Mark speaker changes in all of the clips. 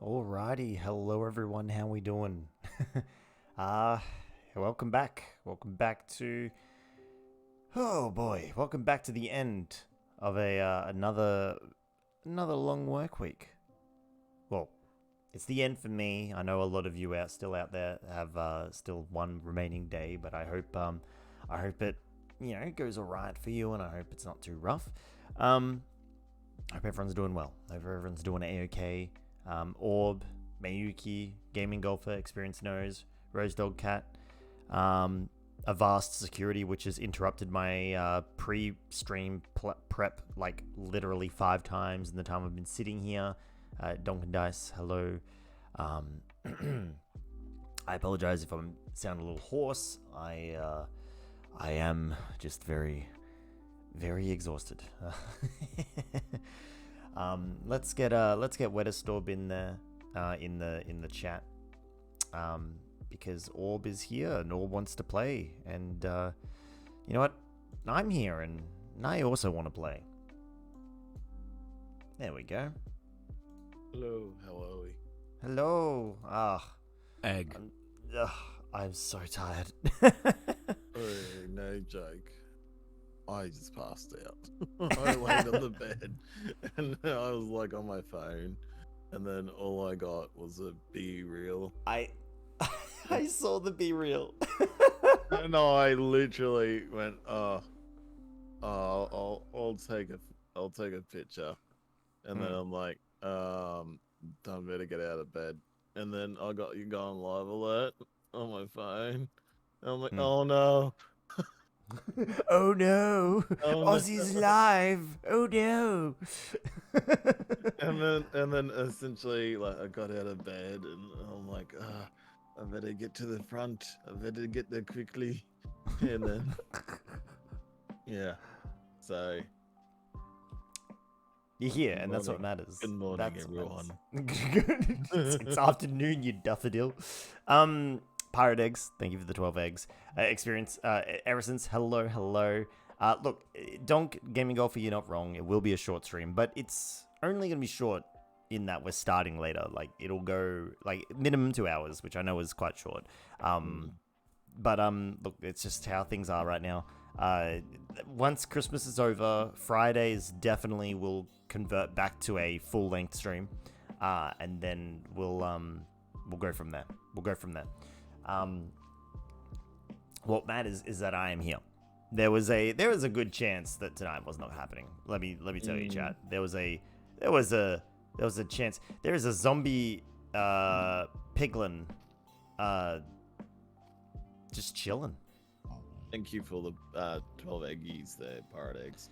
Speaker 1: Alrighty, hello everyone, how we doing? Welcome back. Welcome back to... Oh boy, welcome back to the end of another long work week. Well, it's the end for me. I know a lot of you still out there have still one remaining day, but I hope it goes alright for you, and I hope it's not too rough. I hope everyone's doing well. I hope everyone's doing A-okay. Orb, Mayuki, Gaming Golfer, Experience Nose, Rose Dog Cat, Avast Security, which has interrupted my pre-stream prep like literally 5 times in the time I've been sitting here. Donkin Dice, hello. I apologize if I'm sounding a little hoarse. I am just very, very exhausted. Let's get WettestOrb in there, in the chat, because Orb is here and Orb wants to play, and you know what? I'm here and I also want to play. There we go.
Speaker 2: Hello, how are we?
Speaker 1: Hello.
Speaker 3: Egg.
Speaker 1: I'm so tired.
Speaker 2: Oh, no joke. I just passed out. I laid on the bed and I was like on my phone, and then all I got was a B reel.
Speaker 1: I saw the Be Real.
Speaker 2: And I literally went, I'll take a picture, and then I'm like, I better get out of bed. And then I got you going live alert on my phone. And I'm like, oh no.
Speaker 1: Oh no!
Speaker 2: Oh,
Speaker 1: Aussie's live! Oh no!
Speaker 2: and then essentially, like, I got out of bed and I'm like, I better get to the front. I better get there quickly. And then, yeah. So
Speaker 1: You're here, and
Speaker 2: Good
Speaker 1: that's what
Speaker 2: morning.
Speaker 1: matters.
Speaker 2: Good morning,
Speaker 1: That's what
Speaker 2: everyone.
Speaker 1: matters. it's afternoon, you daffodil. Pirate Eggs, thank you for the 12 eggs. Experience, Erisons, hello. Look, Donk Gaming Golfer, you're not wrong. It will be a short stream, but it's only going to be short in that we're starting later. Like, it'll go, like, minimum 2 hours, which I know is quite short. But, look, it's just how things are right now. Once Christmas is over, Fridays definitely will convert back to a full-length stream. And then we'll go from there. What matters is that I am here. There was a good chance that tonight was not happening. Let me tell you, chat. There was a chance. There is a zombie piglin just chilling.
Speaker 2: Thank you for the 12 eggies there, Pirate Eggs.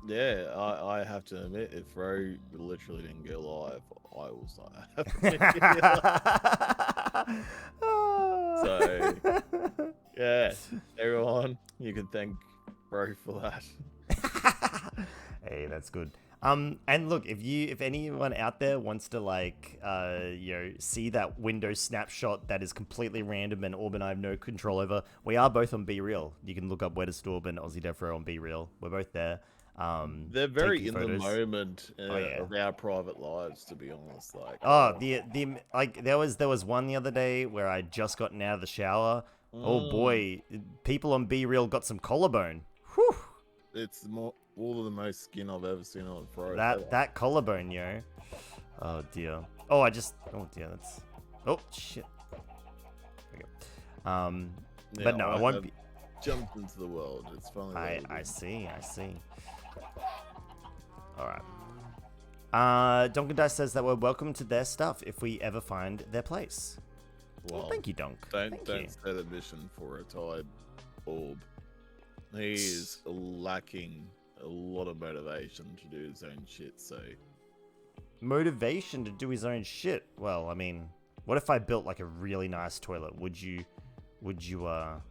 Speaker 2: Yeah, I have to admit, if Ro literally didn't go live, I was not. So, yeah, everyone, you can thank Ro for that.
Speaker 1: Hey, that's good. And look, if anyone out there wants to see that Windows snapshot that is completely random and Orb and I have no control over, we are both on Be Real. You can look up WettestOrb and AussieDevFro on Be Real. We're both there.
Speaker 2: They're very in
Speaker 1: photos.
Speaker 2: the moment
Speaker 1: yeah.
Speaker 2: of our private lives, to be honest. Like,
Speaker 1: there was one the other day where I'd just gotten out of the shower. Oh boy, people on Be Real got some collarbone. Whew.
Speaker 2: it's all of the most skin I've ever seen on a pro.
Speaker 1: That collarbone, yo. Oh dear. Oh dear. That's. Oh shit. Okay. But no, I won't be.
Speaker 2: Jumped into the world. It's finally.
Speaker 1: I see. All right. Donkin Dice says that we're welcome to their stuff if we ever find their place. Well, thank you, Donk.
Speaker 2: Don't set a mission for a tired Orb. He is lacking a lot of motivation to do his own shit. So
Speaker 1: motivation to do his own shit. Well, I mean, what if I built like a really nice toilet? Would you do a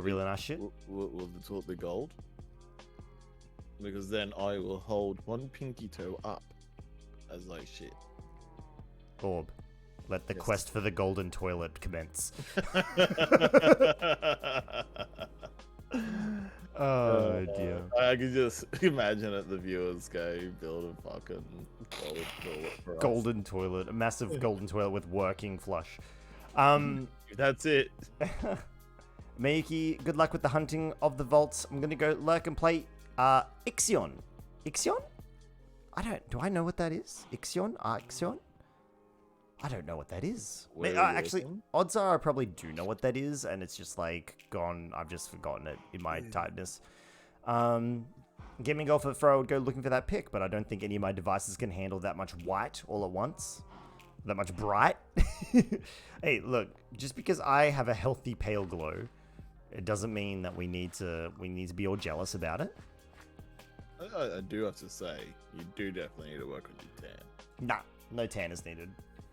Speaker 1: really nice shit?
Speaker 2: Will the toilet be gold? Because then I will hold one pinky toe up as I shit.
Speaker 1: Orb, let the quest for the golden toilet commence. Oh dear.
Speaker 2: I could just imagine it. The viewers go build a fucking toilet for us.
Speaker 1: Golden toilet, a massive golden toilet with working flush.
Speaker 2: That's it.
Speaker 1: Miyuki, good luck with the hunting of the vaults. I'm gonna go lurk and play Ixion. Ixion? Do I know what that is? Ixion? Ixion? I don't know what that is. Actually, odds are I probably do know what that is, and it's just like gone. I've just forgotten it in my tightness. Gaming Golfer Fro would go looking for that pick, but I don't think any of my devices can handle that much white all at once. That much bright. Hey, look, just because I have a healthy pale glow, it doesn't mean that we need to be all jealous about it.
Speaker 2: I do have to say, you do definitely need to work on your tan.
Speaker 1: Nah, no tan is needed.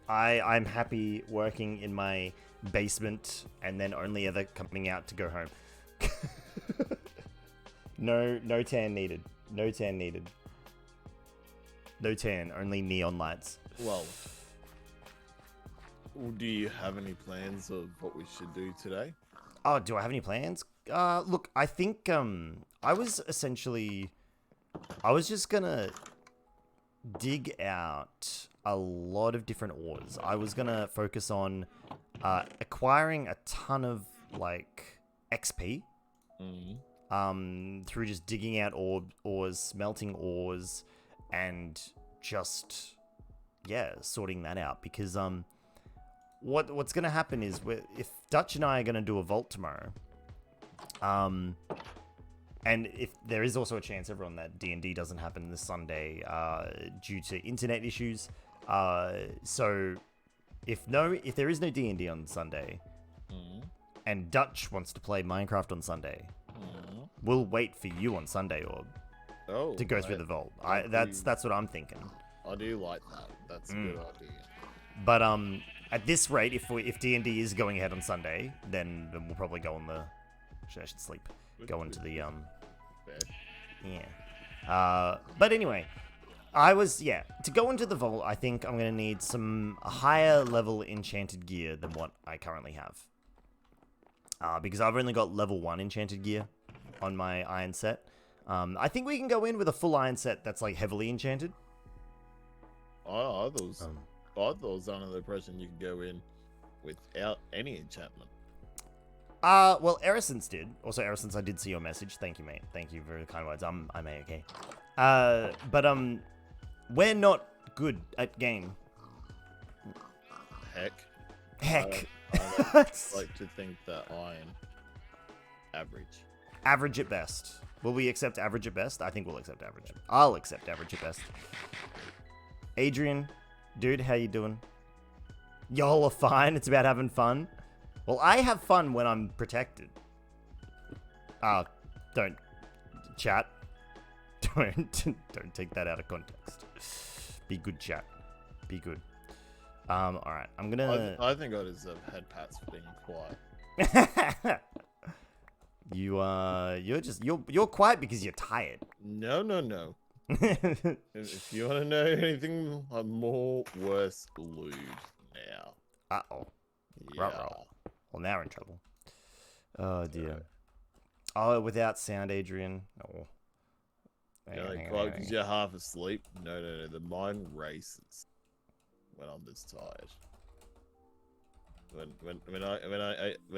Speaker 1: I'm happy working in my basement and then only ever coming out to go home. No tan needed. No tan needed. No tan, only neon lights.
Speaker 2: Well, do you have any plans of what we should do today?
Speaker 1: Oh, do I have any plans? Look, I think I was just gonna dig out a lot of different ores. I was gonna focus on acquiring a ton of like XP through just digging out ores, smelting ores, and just sorting that out. Because what's gonna happen is if Dutch and I are gonna do a vault tomorrow, and if there is also a chance, everyone, that D&D doesn't happen this Sunday due to internet issues. So if there is no D&D on Sunday, and Dutch wants to play Minecraft on Sunday, we'll wait for you on Sunday to go through the vault. That's what I'm thinking.
Speaker 2: I do like that. That's a good idea.
Speaker 1: But at this rate, if D&D is going ahead on Sunday, then we'll probably go on the. Actually, I should sleep. Go into the but anyway, to go into the vault, I think I'm gonna need some higher level enchanted gear than what I currently have. Because I've only got level 1 enchanted gear on my iron set. I think we can go in with a full iron set that's like heavily enchanted.
Speaker 2: I was under the impression you could go in without any enchantment.
Speaker 1: Well, Erisons did. Also, Erisons, I did see your message. Thank you, mate. Thank you for the kind words. I'm A-okay. But we're not good at game.
Speaker 2: Heck. I like to think that I'm average.
Speaker 1: Average at best. Will we accept average at best? I think we'll accept average. I'll accept average at best. Adrian, dude, how you doing? Y'all are fine. It's about having fun. Well, I have fun when I'm protected. Don't chat. Don't take that out of context. Be good, chat. Be good. All right. I'm gonna.
Speaker 2: I think I deserve head pats for being quiet.
Speaker 1: You're quiet because you're tired.
Speaker 2: No. If you want to know anything, I'm more worse lewd now.
Speaker 1: Uh-oh.
Speaker 2: Yeah.
Speaker 1: Ruh-roh. Well, now we're in trouble. Oh, dear. Oh, without sound, Adrian. Oh.
Speaker 2: Because you're half asleep. No. The mind races when I'm this tired. When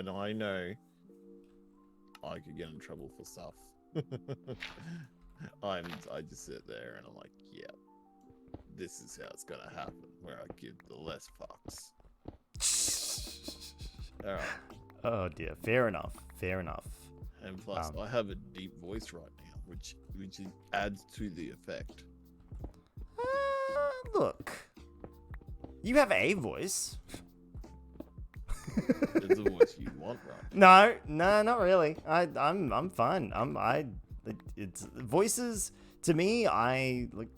Speaker 2: I know I could get in trouble for stuff. I just sit there and I'm like, yeah, this is how it's gonna happen. Where I give the less fucks. All right.
Speaker 1: Oh dear. Fair enough.
Speaker 2: And plus, I have a deep voice right now, which adds to the effect.
Speaker 1: Look, you have a voice.
Speaker 2: It's a voice you want, right?
Speaker 1: No, not really. I'm fine. It's voices to me. I like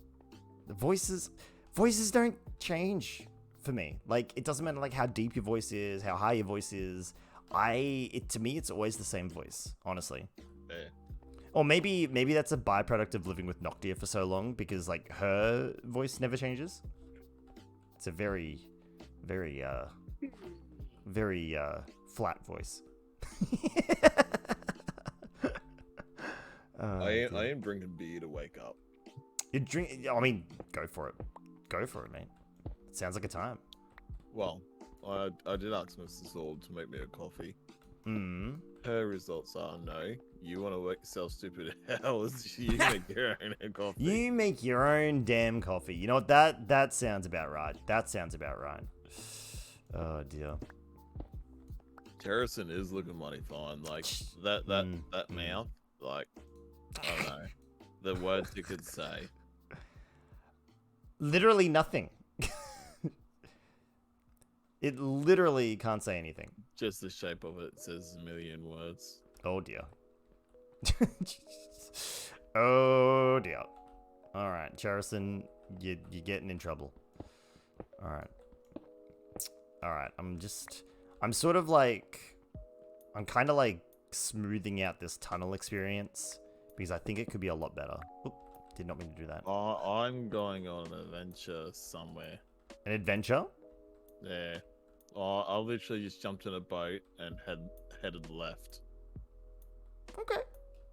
Speaker 1: the voices. Voices don't change for me. Like, it doesn't matter like how deep your voice is, how high your voice is. To me, it's always the same voice, honestly.
Speaker 2: Yeah.
Speaker 1: Or maybe that's a byproduct of living with Noctia for so long, because like her voice never changes. It's a very, very, very flat voice.
Speaker 2: I am drinking beer to wake up.
Speaker 1: You drink? I mean, go for it. Go for it, mate. It sounds like a time.
Speaker 2: Well, I did ask Mrs. Orb to make me a coffee.
Speaker 1: Hmm.
Speaker 2: Her results are no. You want to work yourself stupid hours, you make your own coffee.
Speaker 1: You make your own damn coffee. You know what? That sounds about right. That sounds about right. Oh dear.
Speaker 2: Terracin is looking mighty fine. Like that mouth. Like I don't know the words you could say.
Speaker 1: Literally nothing. It literally can't say anything.
Speaker 2: Just the shape of it says a million words.
Speaker 1: Oh dear. Oh dear. All right, Cherison, you're getting in trouble. All right. I'm kind of like smoothing out this tunnel experience because I think it could be a lot better. Oop, did not mean to do that.
Speaker 2: I'm going on an adventure somewhere.
Speaker 1: An adventure?
Speaker 2: Yeah. I literally just jumped in a boat and headed left.
Speaker 1: Okay.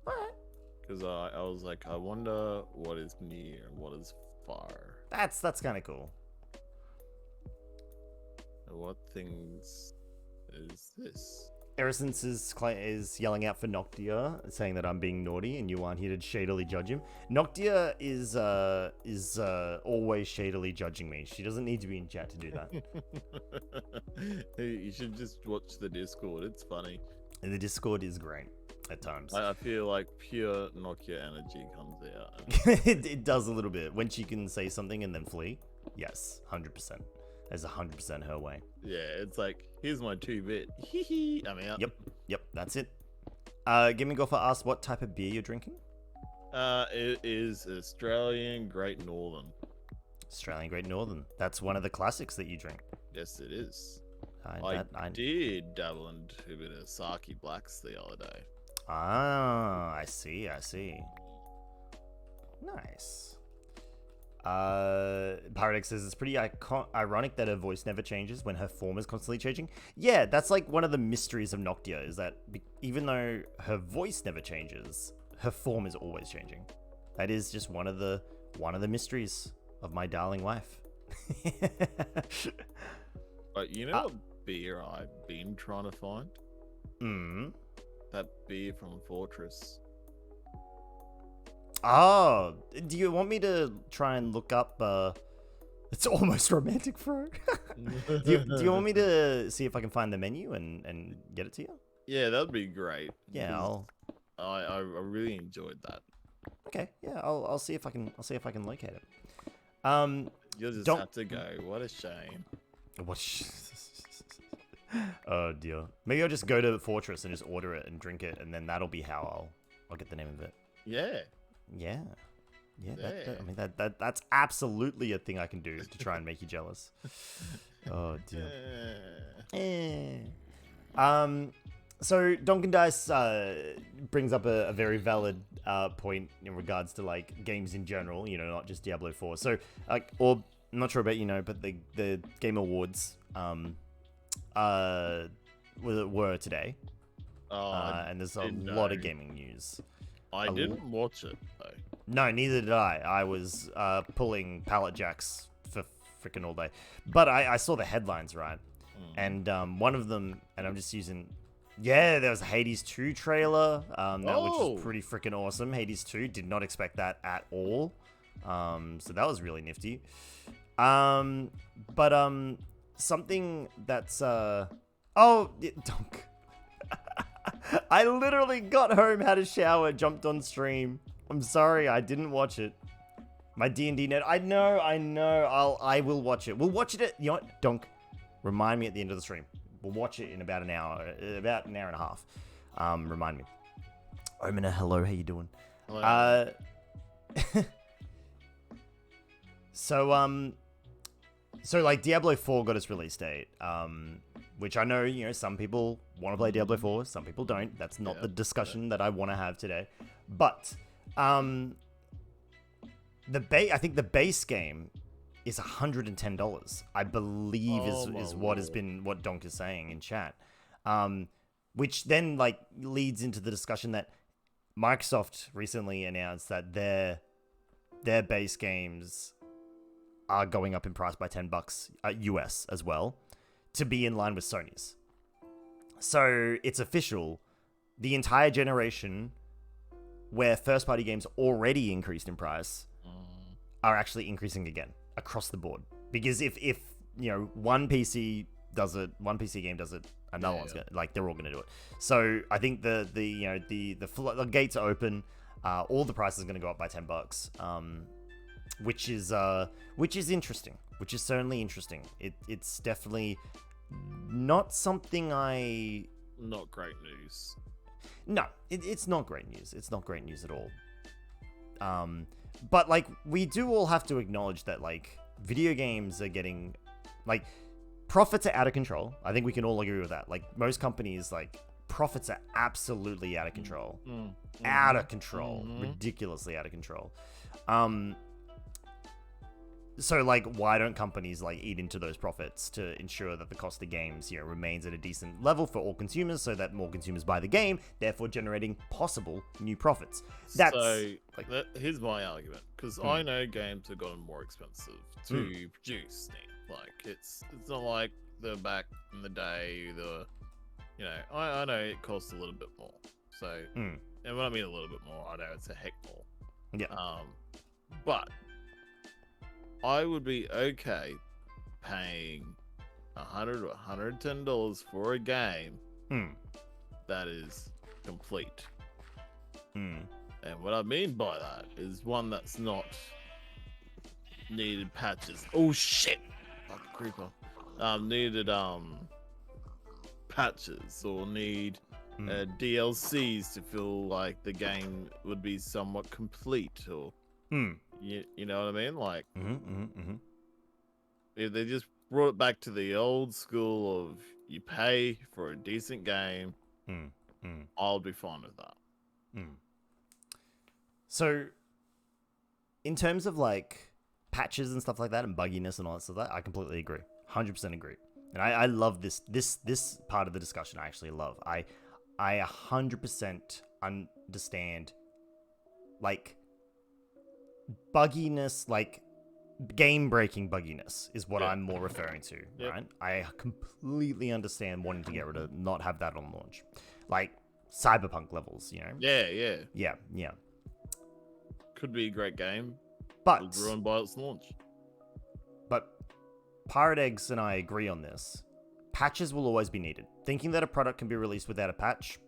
Speaker 1: All right.
Speaker 2: Because I was like, I wonder what is near and what is far.
Speaker 1: That's kind of cool.
Speaker 2: What things is this?
Speaker 1: Ericence is yelling out for Noctia, saying that I'm being naughty and you aren't here to shadily judge him. Noctia is always shadily judging me. She doesn't need to be in chat to do that.
Speaker 2: You should just watch the Discord. It's funny.
Speaker 1: And the Discord is great at times.
Speaker 2: I feel like pure Nokia energy comes out.
Speaker 1: It does a little bit. When she can say something and then flee, yes, 100%. That's 100% her way.
Speaker 2: Yeah, it's like, here's my 2-bit. Hee I'm out.
Speaker 1: Yep, that's it. Gimme Golfer asked what type of beer you're drinking.
Speaker 2: It is Australian Great Northern.
Speaker 1: Australian Great Northern. That's one of the classics that you drink.
Speaker 2: Yes, it is.
Speaker 1: I
Speaker 2: did dabble into a bit of Sake Blacks the other day.
Speaker 1: Ah, I see. Nice. Paradox says it's pretty ironic that her voice never changes when her form is constantly changing. Yeah, that's like one of the mysteries of Noctia, is that even though her voice never changes, her form is always changing. That is just one of the mysteries of my darling wife.
Speaker 2: But you know what beer I've been trying to find? That beer from Fortress.
Speaker 1: Oh, do you want me to try and look up? It's almost romantic, bro. do you want me to see if I can find the menu and get it to you?
Speaker 2: Yeah, that'd be great.
Speaker 1: Yeah,
Speaker 2: I really enjoyed that.
Speaker 1: Okay, yeah, I'll see if I can locate it.
Speaker 2: You'll just have to go. What a shame.
Speaker 1: Oh dear. Maybe I'll just go to Fortress and just order it and drink it, and then that'll be how I'll get the name of it.
Speaker 2: Yeah.
Speaker 1: Yeah. I mean that's absolutely a thing I can do to try and make you jealous. Oh dear. So Donkin Dice brings up a very valid point in regards to like games in general, you know, not just Diablo 4. So like, or I'm not sure about but the Game Awards were today, and there's a lot of gaming news.
Speaker 2: I didn't watch it though.
Speaker 1: No, neither did I. I was pulling pallet jacks for freaking all day, but I saw the headlines, right? And one of them, and I'm just using. Yeah, there was a Hades 2 trailer, which was pretty freaking awesome. Hades 2, did not expect that at all. So that was really nifty. But something that's Donk. I literally got home, had a shower, jumped on stream. I'm sorry, I didn't watch it. My D&D net. I know. I will watch it. We'll watch it you know what, Donk? Remind me at the end of the stream. We'll watch it in about an hour and a half. Remind me. Omina, hello, how you doing?
Speaker 2: Hello.
Speaker 1: So like Diablo 4 got its release date, which I know, you know, some people want to play Diablo 4, some people don't. That's not the discussion that I want to have today. But I think the base game is $110. I believe is what Donk is saying in chat. Which then like leads into the discussion that Microsoft recently announced that their base games are going up in price by $10 US as well, to be in line with Sony's. So it's official. The entire generation where first-party games already increased in price are actually increasing again across the board. Because if one PC does it, one PC game does it, another one's gonna, like, they're all gonna do it. So I think the gates are open. All the prices are gonna go up by $10. Which is interesting. Which is certainly interesting. It's definitely not something
Speaker 2: Not great news.
Speaker 1: No, it's not great news. It's not great news at all. But like, we do all have to acknowledge that, like, video games are getting, like, profits are out of control. I think we can all agree with that. Like, most companies, like, profits are absolutely out of control. Out of control. Ridiculously out of control. So, like, why don't companies, like, eat into those profits to ensure that the cost of games, remains at a decent level for all consumers, so that more consumers buy the game, therefore generating possible new profits? That's
Speaker 2: here's my argument, because I know games have gotten more expensive to produce now. Like, it's not like the back in the day, I know it costs a little bit more. So, and when I mean a little bit more, I know it's a heck more.
Speaker 1: Yeah.
Speaker 2: But I would be okay paying $100 or $110 for a game that is complete. And what I mean by that is one that's not needed patches. Oh shit! Fuck, creeper. Needed patches or need DLCs to feel like the game would be somewhat complete, or you know what I mean? Like, if they just brought it back to the old school of you pay for a decent game, I'll be fine with that.
Speaker 1: So, in terms of, like, patches and stuff like that and bugginess and all that stuff, I completely agree. 100% agree. And I love this part of the discussion. I actually love. I 100% understand, like, bugginess, like game-breaking bugginess is what I'm more referring to, right? I completely understand wanting to get rid of, not have that on launch. Like, Cyberpunk levels, Yeah.
Speaker 2: Could be a great game,
Speaker 1: but
Speaker 2: it was ruined by its launch.
Speaker 1: But Pirate Eggs and I agree on this. Patches will always be needed. Thinking that a product can be released without a patch.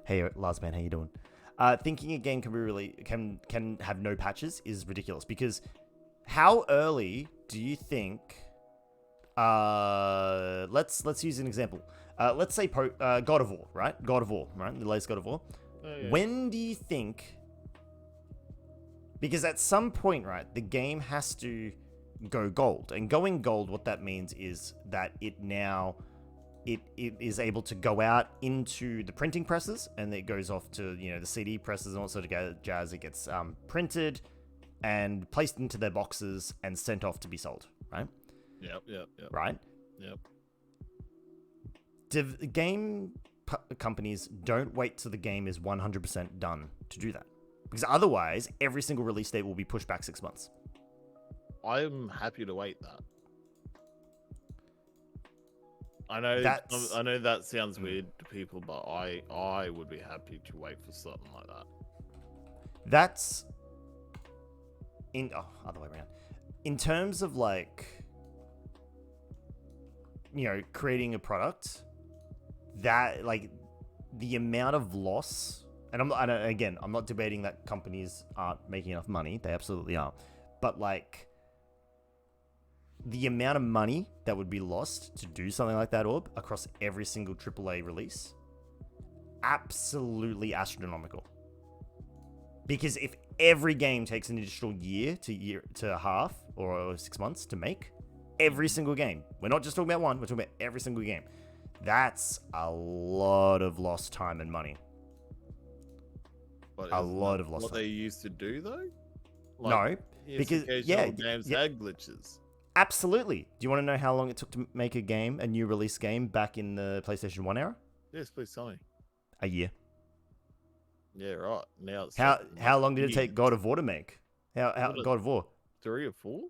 Speaker 1: Hey, last man, how you doing? Thinking a game can have no patches is ridiculous, because how early do you think? Let's use an example. Let's say God of War, right? God of War, right? The latest God of War. When do you think? Because at some point, right, the game has to go gold, and going gold, what that means is that it is able to go out into the printing presses, and it goes off to the CD presses and all sort of jazz. It gets printed and placed into their boxes and sent off to be sold, right?
Speaker 2: Yep.
Speaker 1: Right?
Speaker 2: Yep.
Speaker 1: Game companies don't wait till the game is 100% done to do that, because otherwise every single release date will be pushed back 6 months.
Speaker 2: I'm happy to wait that. I know that sounds weird to people, but I would be happy to wait for something like that.
Speaker 1: That's other way around. In terms of, like, creating a product, that, like, the amount of loss, and I'm not debating that companies aren't making enough money. They absolutely are. But, like, the amount of money that would be lost to do something like that, Orb, across every single AAA release, absolutely astronomical. Because if every game takes an additional year to half or 6 months to make, every single game, we're not just talking about one, we're talking about every single game, that's a lot of lost time and money.
Speaker 2: But
Speaker 1: a lot of lost
Speaker 2: what
Speaker 1: time.
Speaker 2: They used to do, though?
Speaker 1: Like, no, because
Speaker 2: games had glitches.
Speaker 1: Absolutely. Do you want to know how long it took to make a new release game back in the PlayStation 1 era?
Speaker 2: Yes, please tell me.
Speaker 1: A year.
Speaker 2: Yeah, right. Now it's
Speaker 1: How long did it take
Speaker 2: years.
Speaker 1: God of War to make? How
Speaker 2: What,
Speaker 1: God of War?
Speaker 2: 3 or 4?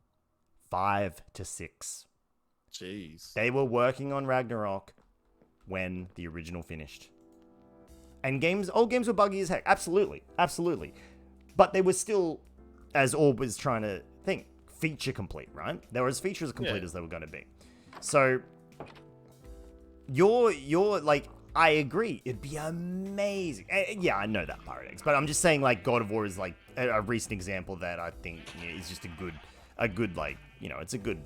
Speaker 1: 5 to 6.
Speaker 2: Jeez.
Speaker 1: They were working on Ragnarok when the original finished. And old games were buggy as heck. Absolutely. Absolutely. But they were still, as Orb was trying to think, feature complete, right? They were as features complete as they were going to be. So, you're like, I agree. It'd be amazing. Yeah, I know that, Pirate Eggs. But I'm just saying, like, God of War is, like, a recent example that I think is just a good, like, it's a good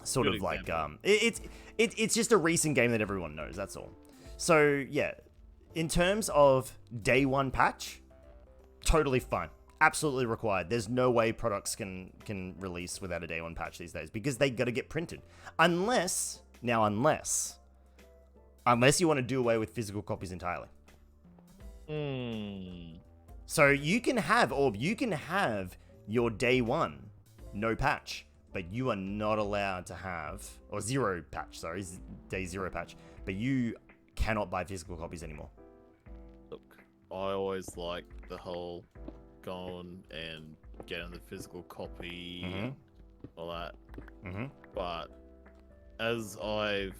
Speaker 1: sort
Speaker 2: Good
Speaker 1: of, like,
Speaker 2: example.
Speaker 1: it's just a recent game that everyone knows. That's all. So, yeah. In terms of day one patch, totally fine. Absolutely required. There's no way products can release without a day one patch these days because they got to get printed. Unless you want to do away with physical copies entirely. So you can have your day one, no patch, but you are not allowed to have, or zero patch, sorry, day zero patch, but you cannot buy physical copies anymore.
Speaker 2: Look, I always like the whole going and getting the physical copy and all that. But as I've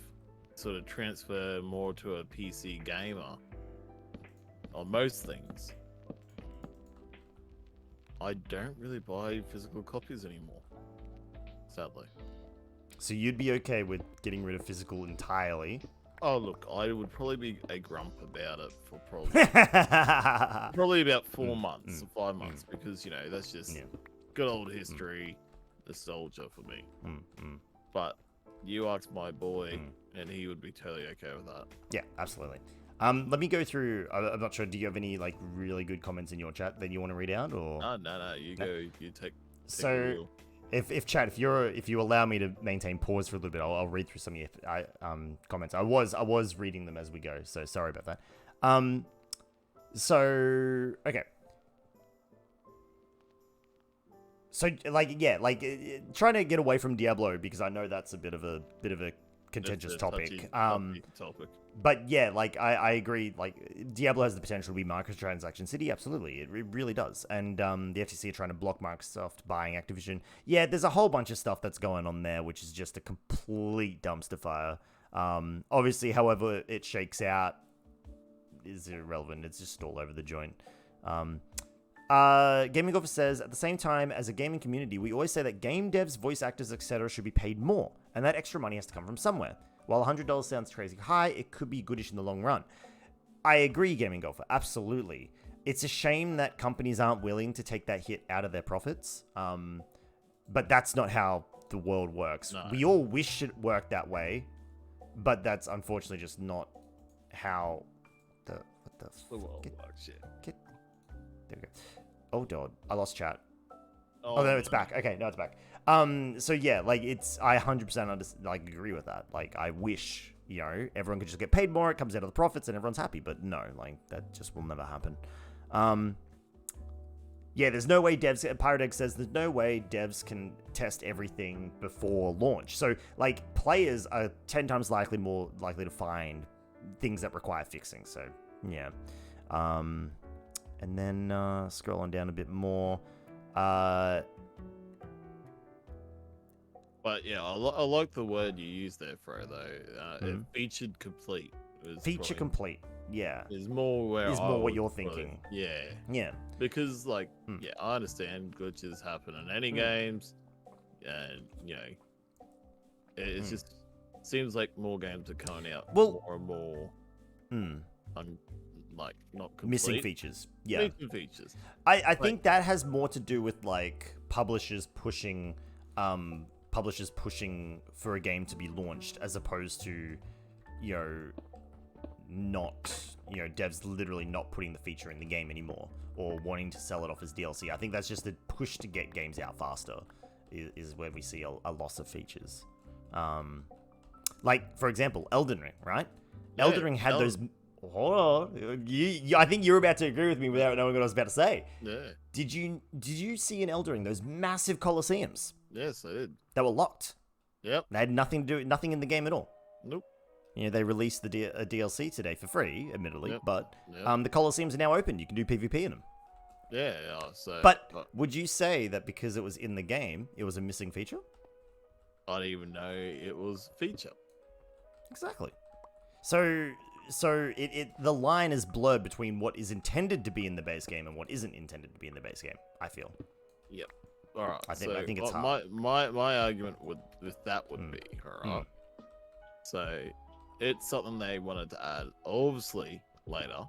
Speaker 2: sort of transferred more to a PC gamer on most things, I don't really buy physical copies anymore, sadly.
Speaker 1: So you'd be okay with getting rid of physical entirely?
Speaker 2: Oh, look, I would probably be a grump about it for probably about 4 months or 5 months because, that's just good old history, nostalgia for me. But you ask my boy, and he would be totally okay with that.
Speaker 1: Yeah, absolutely. Let me go through. I'm not sure. Do you have any like really good comments in your chat that you want to read out, or?
Speaker 2: No. You go. You take.
Speaker 1: So, if chat, if you allow me to maintain pause for a little bit, I'll read through some of your comments. I was reading them as we go, so sorry about that. So okay. So trying to get away from Diablo because I know that's a bit of a contentious topic. But yeah, like I agree. Like Diablo has the potential to be microtransaction city. Absolutely, it really does. And the FTC are trying to block Microsoft buying Activision. Yeah, there's a whole bunch of stuff that's going on there, which is just a complete dumpster fire. Obviously, however it shakes out is irrelevant. It's just all over the joint. Gaming Golfer says, at the same time, as a gaming community, we always say that game devs, voice actors, etc. should be paid more, and that extra money has to come from somewhere. While $100 sounds crazy high, it could be goodish in the long run. I agree, Gaming Golfer, absolutely. It's a shame that companies aren't willing to take that hit out of their profits, but that's not how the world works. No. We all wish it worked that way, but that's unfortunately just not how the world works. There we go. Oh, God. I lost chat. Oh, no, it's back. Okay, no, it's back. So yeah, like I 100% agree with that. Like I wish, everyone could just get paid more. It comes out of the profits and everyone's happy, but no, like that just will never happen. Yeah, there's no way Pirate Egg says there's no way devs can test everything before launch. So like players are 10 times more likely to find things that require fixing. So yeah. And then scroll on down a bit more.
Speaker 2: But yeah, I like the word you used there, Fro, though. Featured complete.
Speaker 1: Feature complete, yeah.
Speaker 2: Is more
Speaker 1: what you're thinking.
Speaker 2: Yeah. Because, yeah, I understand glitches happen in any games. And, it just seems like more games are coming out more and more. Not complete.
Speaker 1: Missing features. Yeah.
Speaker 2: Missing features.
Speaker 1: I think that has more to do with, publishers pushing for a game to be launched as opposed to, devs literally not putting the feature in the game anymore or wanting to sell it off as DLC. I think that's just a push to get games out faster is where we see a loss of features. For example, Elden Ring, right? Yeah, Elden Ring had those... Hold on. I think you're about to agree with me without knowing what I was about to say.
Speaker 2: Yeah.
Speaker 1: Did you see in Elden Ring those massive Colosseums?
Speaker 2: Yes, I did.
Speaker 1: They were locked.
Speaker 2: Yep.
Speaker 1: They had nothing in the game at all.
Speaker 2: Nope.
Speaker 1: You know, they released a DLC today for free, admittedly,
Speaker 2: Yep.
Speaker 1: but
Speaker 2: Yep.
Speaker 1: the Colosseums are now open. You can do PvP in them.
Speaker 2: Yeah. So,
Speaker 1: But would you say that because it was in the game, it was a missing feature?
Speaker 2: I didn't even know it was a feature.
Speaker 1: Exactly. So the line is blurred between what is intended to be in the base game and what isn't intended to be in the base game, I feel.
Speaker 2: Yep. All right.
Speaker 1: I think it's
Speaker 2: my argument with that would be, all right. So it's something they wanted to add, obviously later,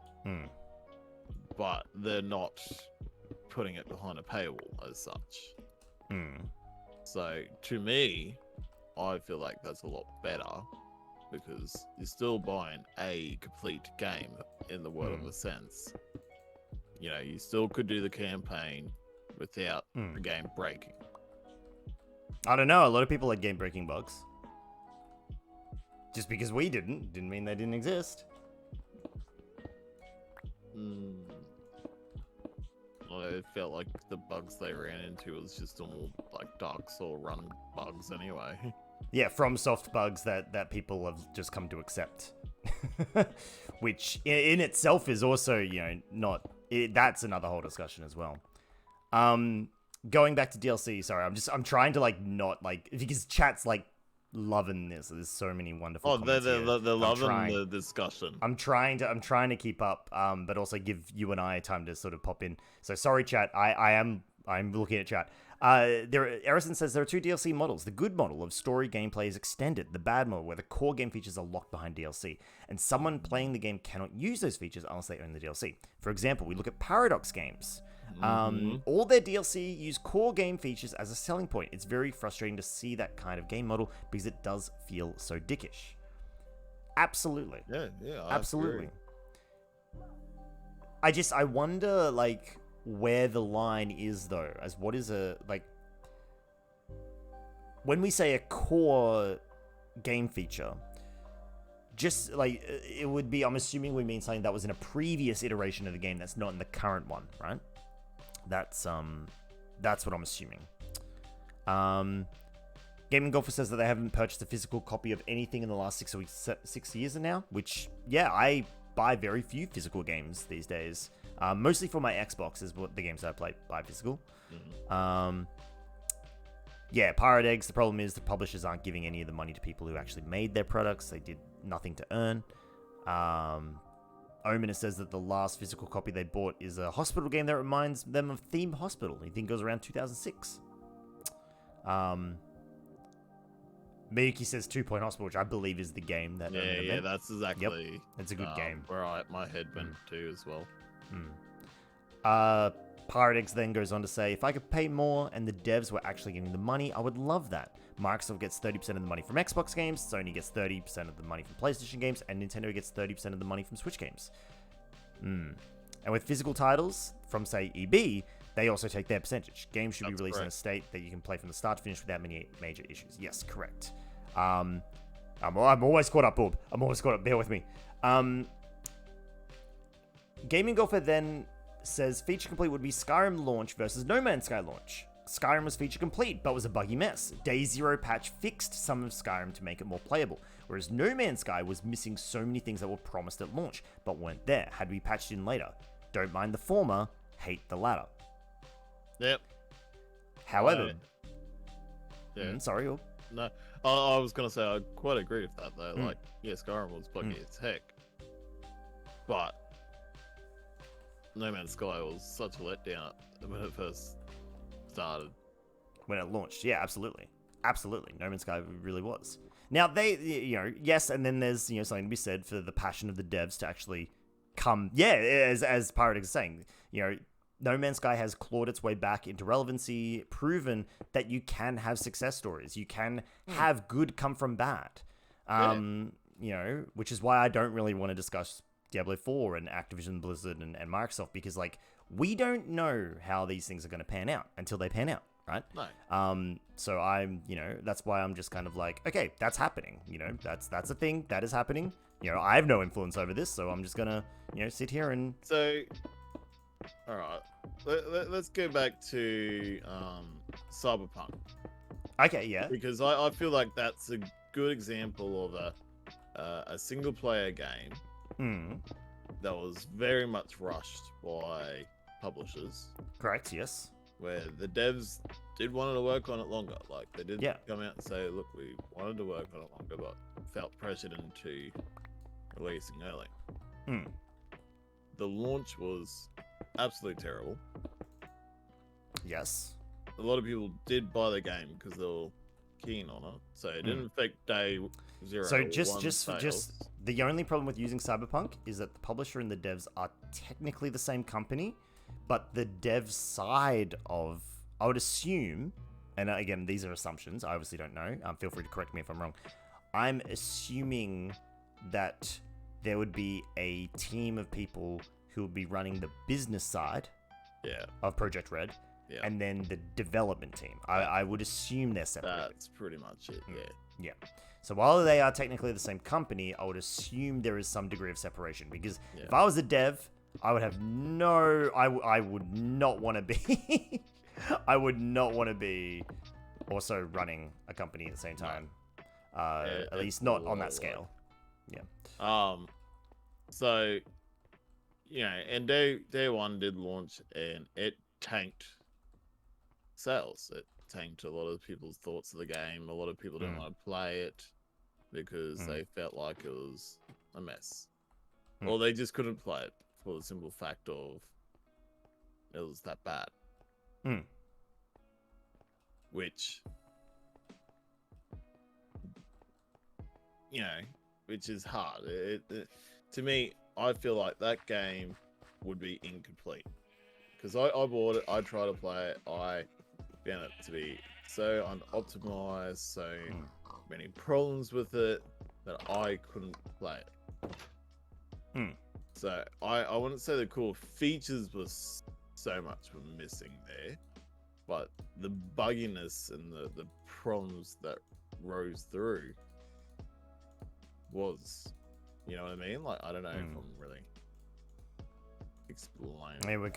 Speaker 2: but they're not putting it behind a paywall as such. So to me, I feel like that's a lot better because you're still buying a complete game in the word of a sense. You know, you still could do the campaign without the game breaking.
Speaker 1: I don't know. A lot of people like game-breaking bugs. Just because we didn't mean they didn't exist.
Speaker 2: Well, it felt like the bugs they ran into was just all like Dark Soul run bugs anyway.
Speaker 1: Yeah, from soft bugs that people have just come to accept. Which in itself is also, you know, not... that's another whole discussion as well. Going back to DLC, sorry, I'm trying to like not like... Because chat's like loving this. There's so many wonderful comments
Speaker 2: they're
Speaker 1: here.
Speaker 2: loving the discussion.
Speaker 1: I'm trying to keep up, but also give you and I time to sort of pop in. So sorry, chat. I'm looking at chat. Erison says there are two DLC models. The good model of story gameplay is extended. The bad model, where the core game features are locked behind DLC, and someone playing the game cannot use those features unless they own the DLC. For example, we look at Paradox games. All their DLC use core game features as a selling point. It's very frustrating to see that kind of game model because it does feel so dickish. Absolutely.
Speaker 2: Yeah,
Speaker 1: absolutely. I wonder, like, where the line is, though, as what is a, like, when we say a core game feature, just, like, it would be, I'm assuming we mean something that was in a previous iteration of the game that's not in the current one, right? That's what I'm assuming. Gaming Golfer says that they haven't purchased a physical copy of anything in the last 6 years now, which, yeah, I buy very few physical games these days. Mostly for my Xbox is what the games I play buy physical. Yeah, Pirate Eggs, the problem is the publishers aren't giving any of the money to people who actually made their products. They did nothing to earn. Omen says that the last physical copy they bought is a hospital game that reminds them of Theme Hospital. I think it goes around 2006. Miyuki says 2 Point Hospital, which I believe is the game that...
Speaker 2: Yeah, that's exactly...
Speaker 1: Yep, it's a good game.
Speaker 2: Where my head went to as well.
Speaker 1: Pirate Eggs then goes on to say, if I could pay more and the devs were actually getting the money, I would love that. Microsoft gets 30% of the money from Xbox games, Sony gets 30% of the money from PlayStation games, and Nintendo gets 30% of the money from Switch games. And with physical titles from, say, EB, they also take their percentage. Games should be released in a state that you can play from the start to finish without many major issues. Yes, correct. I'm always caught up, Bob. I'm always caught up. Bear with me. Gaming Golfer then says feature complete would be Skyrim launch versus No Man's Sky launch. Skyrim was feature complete, but was a buggy mess. Day Zero patch fixed some of Skyrim to make it more playable, whereas No Man's Sky was missing so many things that were promised at launch, but weren't there, had to be patched in later. Don't mind the former, hate the latter.
Speaker 2: Yep.
Speaker 1: However...
Speaker 2: sorry,
Speaker 1: Orb.
Speaker 2: No, I was going to say, I quite agree with that, though. Like, yeah, Skyrim was buggy as heck, but No Man's Sky was such a letdown when it first started.
Speaker 1: When it launched, yeah, absolutely. Absolutely. No Man's Sky really was. Now, they, yes, and then there's, something to be said for the passion of the devs to actually come, as Pirate is saying, No Man's Sky has clawed its way back into relevancy, proven that you can have success stories. You can have good come from bad. Which is why I don't really want to discuss Diablo 4 and Activision Blizzard and Microsoft, because, we don't know how these things are going to pan out until they pan out, right?
Speaker 2: No.
Speaker 1: So I'm, that's why I'm just kind of like, okay, that's happening. That's a thing that is happening. I have no influence over this, so I'm just going to, sit here and...
Speaker 2: So... All right, let's go back to Cyberpunk.
Speaker 1: Okay, yeah.
Speaker 2: Because I feel like that's a good example of a single player game that was very much rushed by publishers.
Speaker 1: Correct, yes.
Speaker 2: Where the devs did want to work on it longer. Like, they did come out and say, look, we wanted to work on it longer, but felt pressured into releasing early. The launch was absolutely terrible.
Speaker 1: Yes.
Speaker 2: A lot of people did buy the game because they were keen on it, so it didn't affect day 0.
Speaker 1: So just the only problem with using Cyberpunk is that the publisher and the devs are technically the same company, but the dev side of, I would assume, and again, these are assumptions, I obviously don't know, feel free to correct me if I'm wrong, I'm assuming that there would be a team of people who would be running the business side of Project Red, and then the development team. I would assume they're separate.
Speaker 2: That's pretty much it,
Speaker 1: Yeah. So while they are technically the same company, I would assume there is some degree of separation, because if I was a dev, I would have I would not want to be I would not want to be also running a company at the same time. At least not on that scale. Yeah.
Speaker 2: So, you know, and day 1 did launch, and it tanked sales. It tanked a lot of people's thoughts of the game. A lot of people didn't want to play it because they felt like it was a mess. Or they just couldn't play it for the simple fact of it was that bad. Which, you know, which is hard. To me, I feel like that game would be incomplete. Because I bought it, I tried to play it, I found it to be so unoptimized, so many problems with it, that I couldn't play it. So I wouldn't say the core features was so much were missing there, but the bugginess and the problems that rose through was, you know what I mean? Like, I don't know if I'm really explaining.
Speaker 1: I mean, we're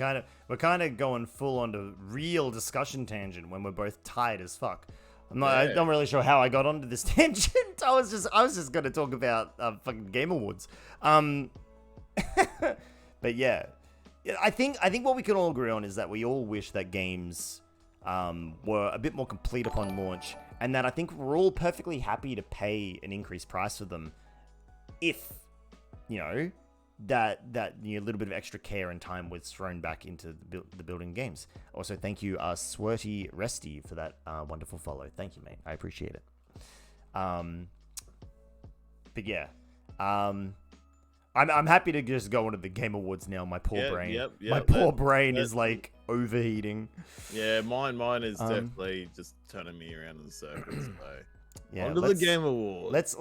Speaker 1: kind of going full on to real discussion tangent when we're both tired as fuck. I'm not really sure how I got onto this tangent. I was just going to talk about fucking Game Awards. But yeah, I think what we can all agree on is that we all wish that games were a bit more complete upon launch, and that I think we're all perfectly happy to pay an increased price for them if, you know, that you know, little bit of extra care and time was thrown back into the building games. Also, thank you, Swirty Resty, for that wonderful follow. Thank you, mate. I appreciate it. But yeah, I'm happy to just go into the Game Awards now. My poor brain. My poor brain is like overheating.
Speaker 2: Yeah, mine is definitely just turning me around in circles. So.
Speaker 1: Yeah,
Speaker 2: onto the Game Awards.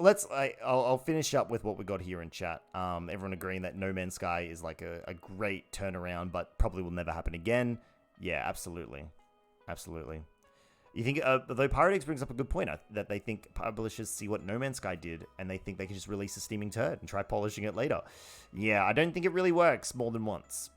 Speaker 1: I'll finish up with what we got here in chat. Everyone agreeing that No Man's Sky is like a great turnaround, but probably will never happen again. Yeah, absolutely. You think, though Pyrodex brings up a good point, that they think publishers see what No Man's Sky did, and they think they can just release a steaming turd and try polishing it later. Yeah, I don't think it really works more than once.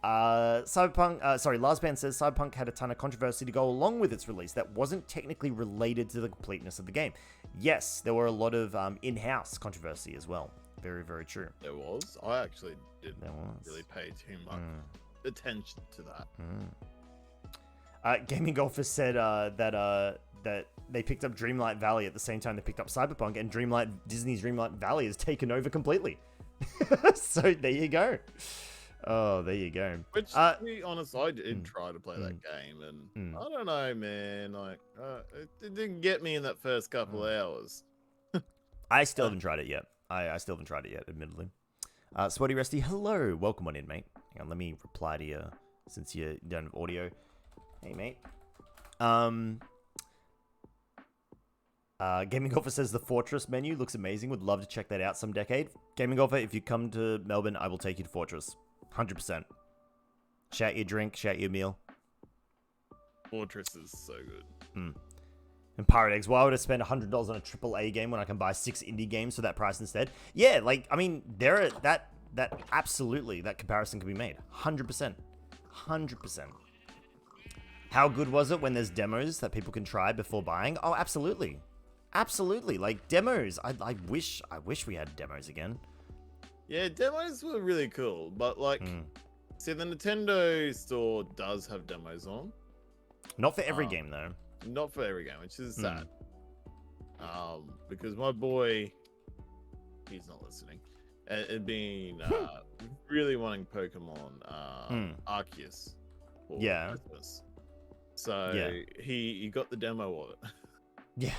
Speaker 1: Larsban says Cyberpunk had a ton of controversy to go along with its release that wasn't technically related to the completeness of the game. Yes, there were a lot of in-house controversy as well. Very, very true.
Speaker 2: There was. I actually didn't really pay too much attention to that.
Speaker 1: Gaming Golfer said that they picked up Dreamlight Valley at the same time they picked up Cyberpunk, and Disney's Dreamlight Valley is taken over completely. So there you go. Oh, there you go.
Speaker 2: Which, to be honest, I did try to play that game, and I don't know, man. Like, it didn't get me in that first couple hours.
Speaker 1: I still haven't tried it yet. I still haven't tried it yet, admittedly. Sweaty Resty, hello. Welcome on in, mate. Hang on, let me reply to you since you don't have audio. Hey, mate. Gaming Golfer says the Fortress menu looks amazing. Would love to check that out some decade. Gaming Golfer, if you come to Melbourne, I will take you to Fortress. 100%. Shout your drink, shout your meal.
Speaker 2: Fortress is so good.
Speaker 1: And Pirate Eggs, why would I spend $100 on a AAA game when I can buy 6 indie games for that price instead? Yeah, like, I mean, that absolutely, that comparison can be made. 100%. 100%. How good was it when there's demos that people can try before buying? Oh, absolutely. Absolutely. Like demos. I wish we had demos again.
Speaker 2: Yeah, demos were really cool, but like, see, the Nintendo store does have demos on.
Speaker 1: Not for every game though.
Speaker 2: Not for every game, which is sad. Because my boy, he's not listening, had been really wanting Pokemon Arceus for Christmas. So he got the demo of it.
Speaker 1: Yeah.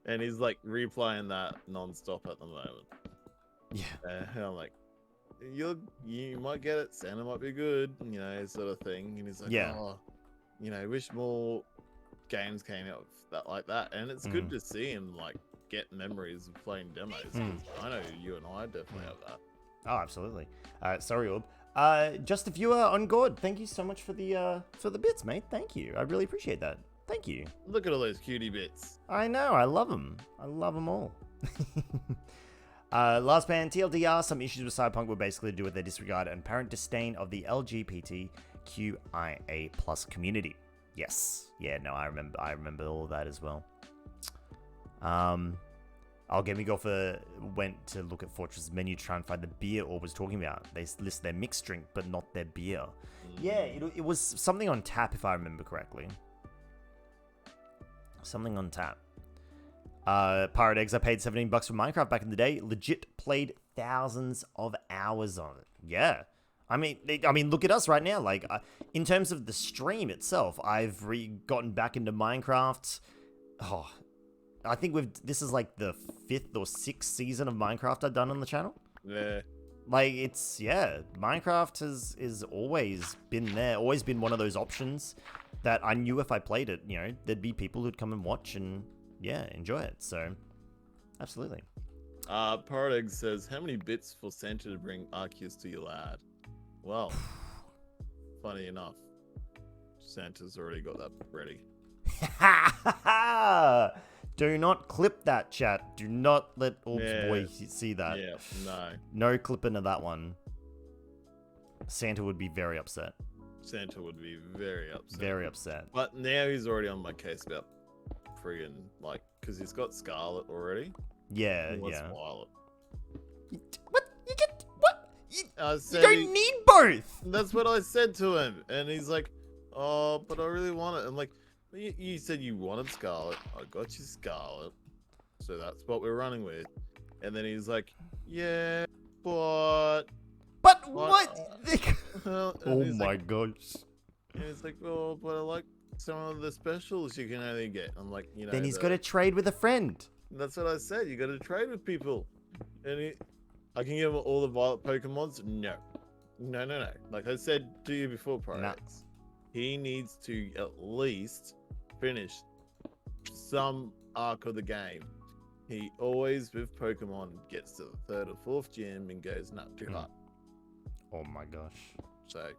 Speaker 2: And he's like replaying that non-stop at the moment.
Speaker 1: Yeah.
Speaker 2: And I'm like, you might get it, Santa might be good, sort of thing. And he's like, wish more games came out like that. And it's good to see him like get memories of playing demos. 'Cause I know you and I definitely have that.
Speaker 1: Oh, absolutely. Sorry, Orb. Just a viewer on Gord. Thank you so much for the bits, mate. Thank you. I really appreciate that. Thank you.
Speaker 2: Look at all those cutie bits.
Speaker 1: I know. I love them. I love them all. Last band, TLDR, some issues with Cyberpunk were basically to do with their disregard and apparent disdain of the LGBTQIA plus community. Yes. Yeah, no, I remember all of that as well. Gaming Golfer went to look at Fortress's menu to try and find the beer Orb was talking about. They list their mixed drink, but not their beer. Yeah, it was something on tap, if I remember correctly. Something on tap. Pirate Eggs, I paid $17 for Minecraft back in the day. Legit played thousands of hours on it. Yeah. I mean, look at us right now. Like, in terms of the stream itself, I've gotten back into Minecraft. Oh, I think this is like the 5th or 6th season of Minecraft I've done on the channel.
Speaker 2: Yeah.
Speaker 1: Like, Minecraft has always been there, always been one of those options that I knew if I played it, there'd be people who'd come and watch and, enjoy it. So, absolutely.
Speaker 2: Pirate Egg says, how many bits for Santa to bring Arceus to your lad? Well, funny enough, Santa's already got that ready.
Speaker 1: Do not clip that, chat. Do not let Orb's boy see that.
Speaker 2: Yeah, no.
Speaker 1: No clipping of that one. Santa would be very upset.
Speaker 2: Santa would be very upset.
Speaker 1: Very upset.
Speaker 2: But now he's already on my case about friggin', like, because he's got Scarlet already.
Speaker 1: Yeah,
Speaker 2: He wants Violet.
Speaker 1: What? You get... What? You
Speaker 2: said
Speaker 1: don't need both!
Speaker 2: That's what I said to him. And he's like, oh, but I really want it. I'm like, you said you wanted Scarlet. I got you Scarlet. So that's what we're running with. And then he's like, yeah, but...
Speaker 1: But what?
Speaker 2: Oh
Speaker 1: my gosh.
Speaker 2: And it's like, oh, but I like some of the specials you can only get. I'm like,
Speaker 1: Then he's got to trade with a friend.
Speaker 2: That's what I said. You got to trade with people. And I can give him all the Violet Pokemons? No. No. Like I said to you before, Pyrex, he needs to at least finish some arc of the game. He always, with Pokemon, gets to the 3rd or 4th gym and goes, nah, too hard.
Speaker 1: Oh my gosh.
Speaker 2: So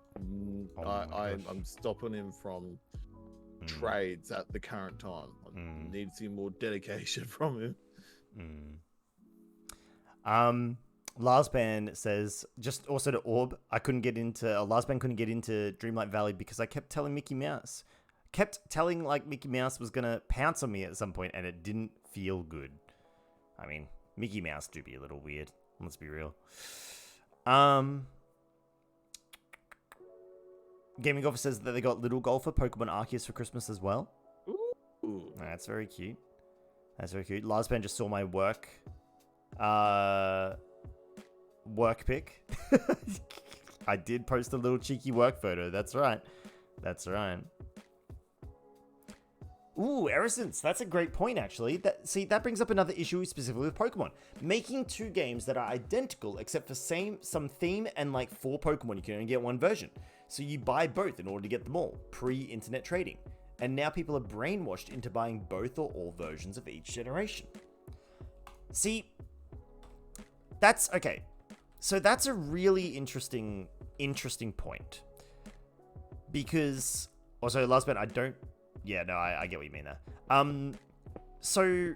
Speaker 2: I'm stopping him from trades at the current time. I need to see more dedication from
Speaker 1: him. Last Band says, just also to Orb, Last Band couldn't get into Dreamlight Valley because I kept telling Mickey Mouse. Mickey Mouse was going to pounce on me at some point and it didn't feel good. I mean, Mickey Mouse do be a little weird. Let's be real. Gaming Golfer says that they got Little Golfer Pokemon Arceus for Christmas as well.
Speaker 2: Ooh.
Speaker 1: That's very cute. Last Band just saw my work pic. I did post a little cheeky work photo. That's right. Ooh, Erisence. That's a great point, actually. That brings up another issue specifically with Pokemon. Making 2 games that are identical except for some theme and like 4 Pokemon, you can only get one version. So you buy both in order to get them all, pre-internet trading. And now people are brainwashed into buying both or all versions of each generation. See, that's okay. So that's a really interesting point. Because also, last bit, I get what you mean there. So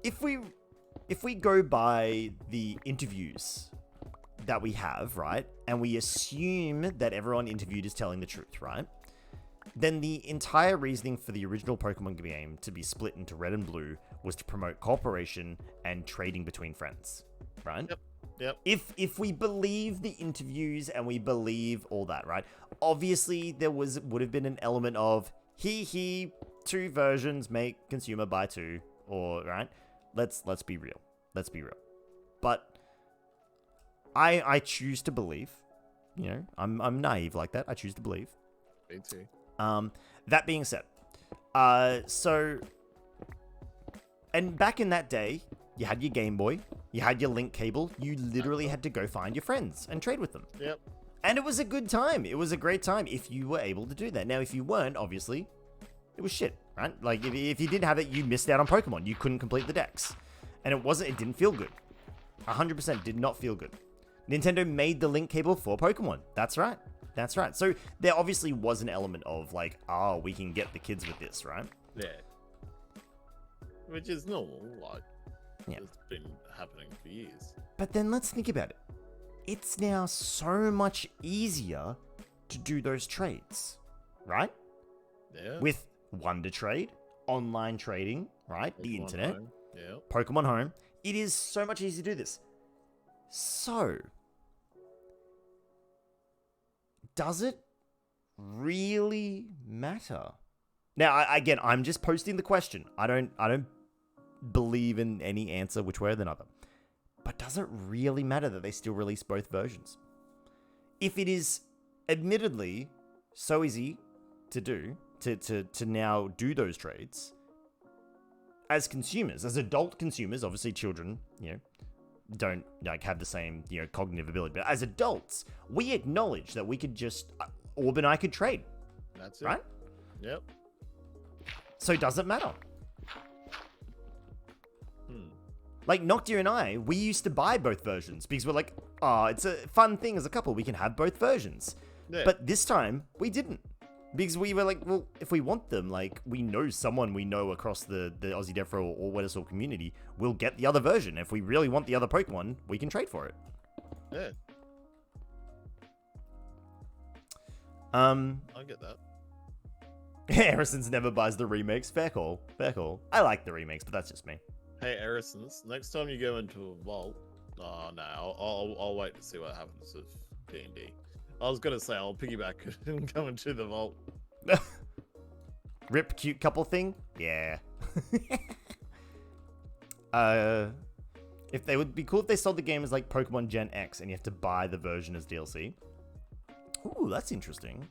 Speaker 1: if we go by the interviews that we have, right, and we assume that everyone interviewed is telling the truth, right? then the entire reasoning for the original Pokemon game to be split into red and blue was to promote cooperation and trading between friends, right?
Speaker 2: Yep.
Speaker 1: If we believe the interviews and we believe all that, right? Obviously, there would have been an element of two versions make consumer buy two, or right? Let's be real. Let's be real. But I choose to believe. You know, I'm naive like that. I choose to believe.
Speaker 2: Me too.
Speaker 1: That being said, and back in that day, you had your Game Boy, you had your link cable, you literally had to go find your friends and trade with them.
Speaker 2: Yep.
Speaker 1: And it was a good time. It was a great time if you were able to do that. Now, if you weren't, obviously, it was shit, right? Like, if you didn't have it, you missed out on Pokemon. You couldn't complete the decks. And it didn't feel good. 100% did not feel good. Nintendo made the link cable for Pokemon. That's right. That's right. So there obviously was an element of like, oh, we can get the kids with this, right?
Speaker 2: Yeah. Which is normal, like,
Speaker 1: yeah.
Speaker 2: It's been happening for years.
Speaker 1: But then let's think about it. It's now so much easier to do those trades, right?
Speaker 2: Yeah.
Speaker 1: With Wonder Trade, online trading, right?
Speaker 2: Pokemon
Speaker 1: the internet,
Speaker 2: Home. Yeah.
Speaker 1: Pokemon Home. It is so much easier to do this. So, does it really matter? Now, again, I'm just posting the question. I don't believe in any answer which way or the other. But does it really matter that they still release both versions? If it is admittedly so easy to do, to now do those trades, as consumers, as adult consumers, obviously children, you know, don't like have the same, you know, cognitive ability, but as adults, we acknowledge that we could just, Orb and I could trade.
Speaker 2: That's it.
Speaker 1: Right?
Speaker 2: Yep.
Speaker 1: So does it matter? Like, Noctia and I, we used to buy both versions because we're like, oh, it's a fun thing as a couple. We can have both versions.
Speaker 2: Yeah.
Speaker 1: But this time, we didn't. Because we were like, well, if we want them, like, we know someone we know across the AussieDevFro or WettestOrb community will get the other version. If we really want the other Pokemon, we can trade for it.
Speaker 2: Yeah. I get that.
Speaker 1: Harrison's never buys the remakes. Fair call. Fair call. I like the remakes, but that's just me.
Speaker 2: Hey, Arisons, next time you go into a vault, oh no, I'll wait to see what happens with D&D. I was gonna say I'll piggyback and go into the vault.
Speaker 1: Rip cute couple thing? Yeah. If they would be cool if they sold the game as like Pokemon Gen X and you have to buy the version as DLC. Ooh, that's interesting.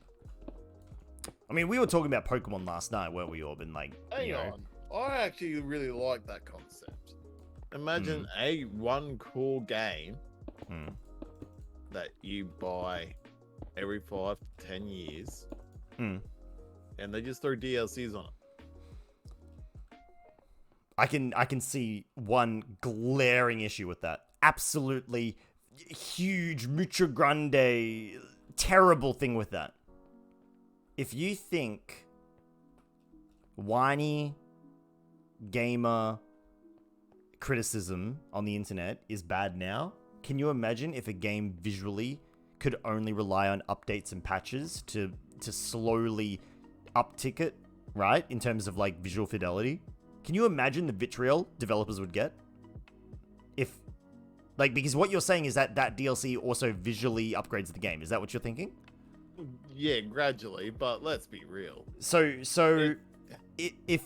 Speaker 1: I mean, we were talking about Pokemon last night, weren't we, Orb? And like,
Speaker 2: Hang on. I actually really like that concept. Imagine one cool game that you buy every 5 to 10 years, and they just throw DLCs on it.
Speaker 1: I can see one glaring issue with that. Absolutely huge, mucho grande, terrible thing with that. If you think whiny gamer criticism on the internet is bad now, can you imagine if a game visually could only rely on updates and patches to slowly uptick it, right? In terms of like visual fidelity. Can you imagine the vitriol developers would get? If, like, because what you're saying is that DLC also visually upgrades the game. Is that what you're thinking?
Speaker 2: Yeah, gradually, but let's be real.
Speaker 1: If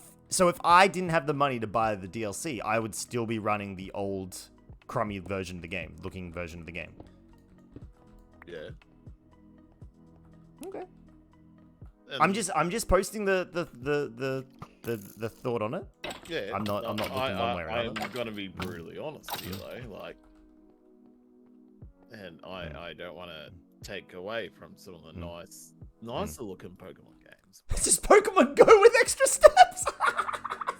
Speaker 1: I didn't have the money to buy the DLC, I would still be running the old crummy version of the game, looking version of the game.
Speaker 2: Yeah.
Speaker 1: Okay. I'm just posting the thought on it.
Speaker 2: Yeah.
Speaker 1: I'm not looking one way or another.
Speaker 2: I'm gonna be brutally honest with you though, like, and I don't want to take away from some of the nicer looking Pokemon games.
Speaker 1: It's just Pokemon Go with extra steps.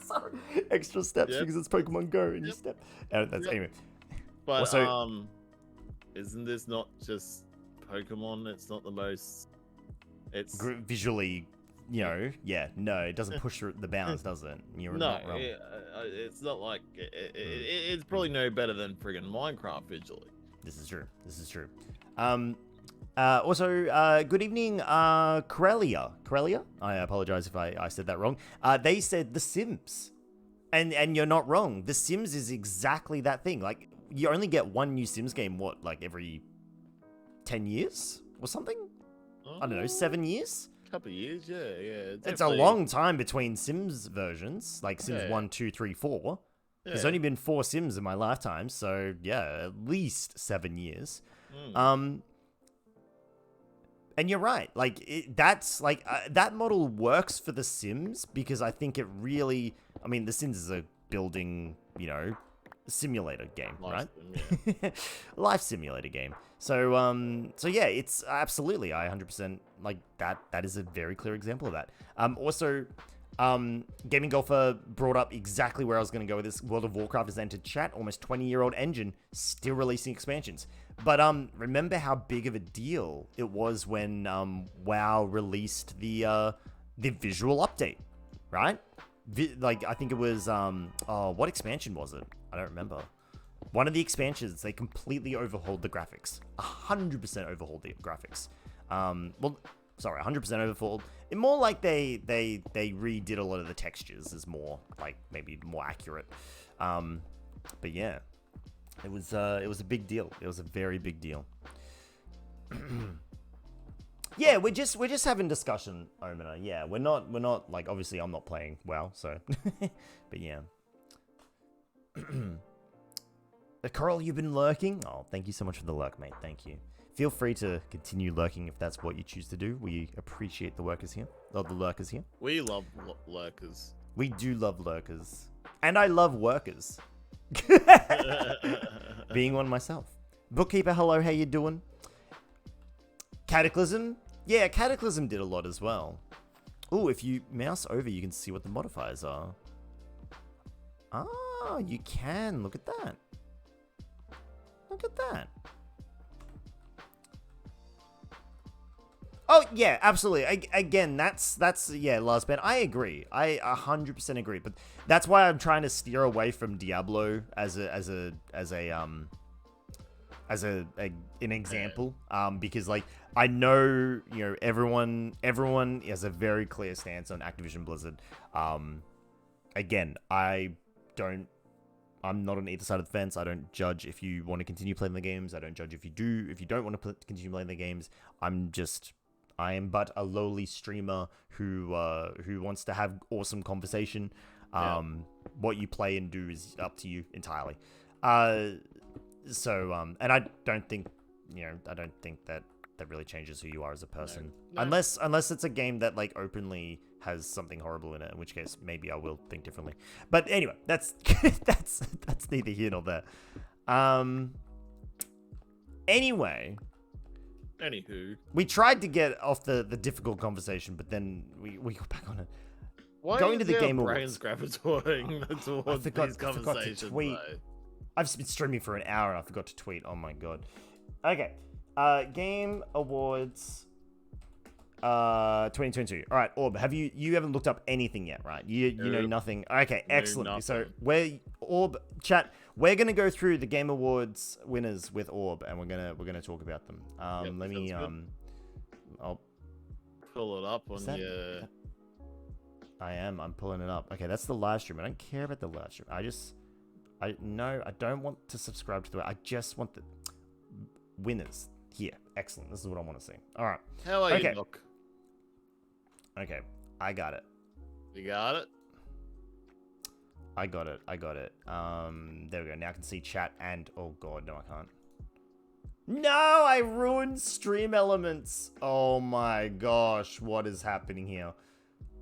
Speaker 1: Sorry, extra steps because it's Pokemon Go and you step. Anyway.
Speaker 2: But
Speaker 1: also,
Speaker 2: isn't this not just Pokemon? It's not the most. It's
Speaker 1: visually, you know, no, it doesn't push the bounds, does it? You're not wrong.
Speaker 2: It's not like it's probably no better than friggin' Minecraft visually.
Speaker 1: This is true. Also, good evening, Corellia. Corellia? I apologize if I said that wrong. They said The Sims. And you're not wrong. The Sims is exactly that thing. Like, you only get one new Sims game, what, like every 10 years or something? I don't know, 7 years?
Speaker 2: Couple of years, yeah.
Speaker 1: It's a long time between Sims versions, like Sims 1, 2, 3, 4. There's only been 4 Sims in my lifetime, so yeah, at least 7 years. And you're right, like that model works for The Sims because I think it really, I mean, The Sims is a building, simulator game, right? Life simulator game. So yeah, it's absolutely, I 100% like that. That is a very clear example of that. Also, Gaming Golfer brought up exactly where I was going to go with this. World of Warcraft has entered chat. Almost 20-year-old engine, still releasing expansions. But remember how big of a deal it was when WoW released the visual update, right? I think it was what expansion was it? I don't remember. One of the expansions, they completely overhauled the graphics. 100% overhauled the graphics. 100% overhauled. It more like they redid a lot of the textures is more like maybe more accurate. But yeah, it was a big deal. It was a very big deal. Yeah, we're just having discussion, Omina. Yeah, we're not like, obviously I'm not playing WoW, so but yeah. Coral, you've been lurking? Oh, thank you so much for the lurk, mate. Thank you. Feel free to continue lurking if that's what you choose to do. We appreciate the workers here. Or the lurkers here.
Speaker 2: We love lurkers.
Speaker 1: We do love lurkers. And I love workers. Being one myself. Bookkeeper, hello, how you doing? Cataclysm? Yeah, Cataclysm did a lot as well. Oh, if you mouse over, you can see what the modifiers are. Ah, you can. Look at that. Look at that. Oh, yeah, absolutely. Again, that's yeah, last band. I agree. I 100% agree. But that's why I'm trying to steer away from Diablo as an example. Because like I know, everyone has a very clear stance on Activision Blizzard. Again, I'm not on either side of the fence. I don't judge if you want to continue playing the games. I don't judge if you don't want to continue playing the games. I am but a lowly streamer who wants to have awesome conversation. What you play and do is up to you entirely. And I don't think, that really changes who you are as a person. No. Unless it's a game that like openly has something horrible in it, in which case maybe I will think differently. But anyway, that's that's neither here nor there. Anyway.
Speaker 2: Anywho,
Speaker 1: we tried to get off the difficult conversation, but then we got back on it.
Speaker 2: Why
Speaker 1: going to the Game
Speaker 2: Awards? Towards these conversations.
Speaker 1: To tweet.
Speaker 2: Though.
Speaker 1: I've been streaming for an hour and I forgot to tweet. Oh my god. Okay. Game Awards 2022. All right, Orb, have you haven't looked up anything yet, right? You know nothing. Okay, excellent.
Speaker 2: Nothing.
Speaker 1: So Orb chat, we're gonna go through the Game Awards winners with Orb, and we're gonna talk about them. Let me I'll
Speaker 2: pull it up on your.
Speaker 1: I'm pulling it up. Okay, that's the live stream. I don't care about the live stream. I don't want to subscribe to I just want the winners here. Excellent. This is what I want to see. All right.
Speaker 2: How are you, Doc?
Speaker 1: Okay, I got it.
Speaker 2: You got it?
Speaker 1: I got it. There we go. Now I can see chat and... Oh, God. No, I can't. No, I ruined stream elements. Oh, my gosh. What is happening here?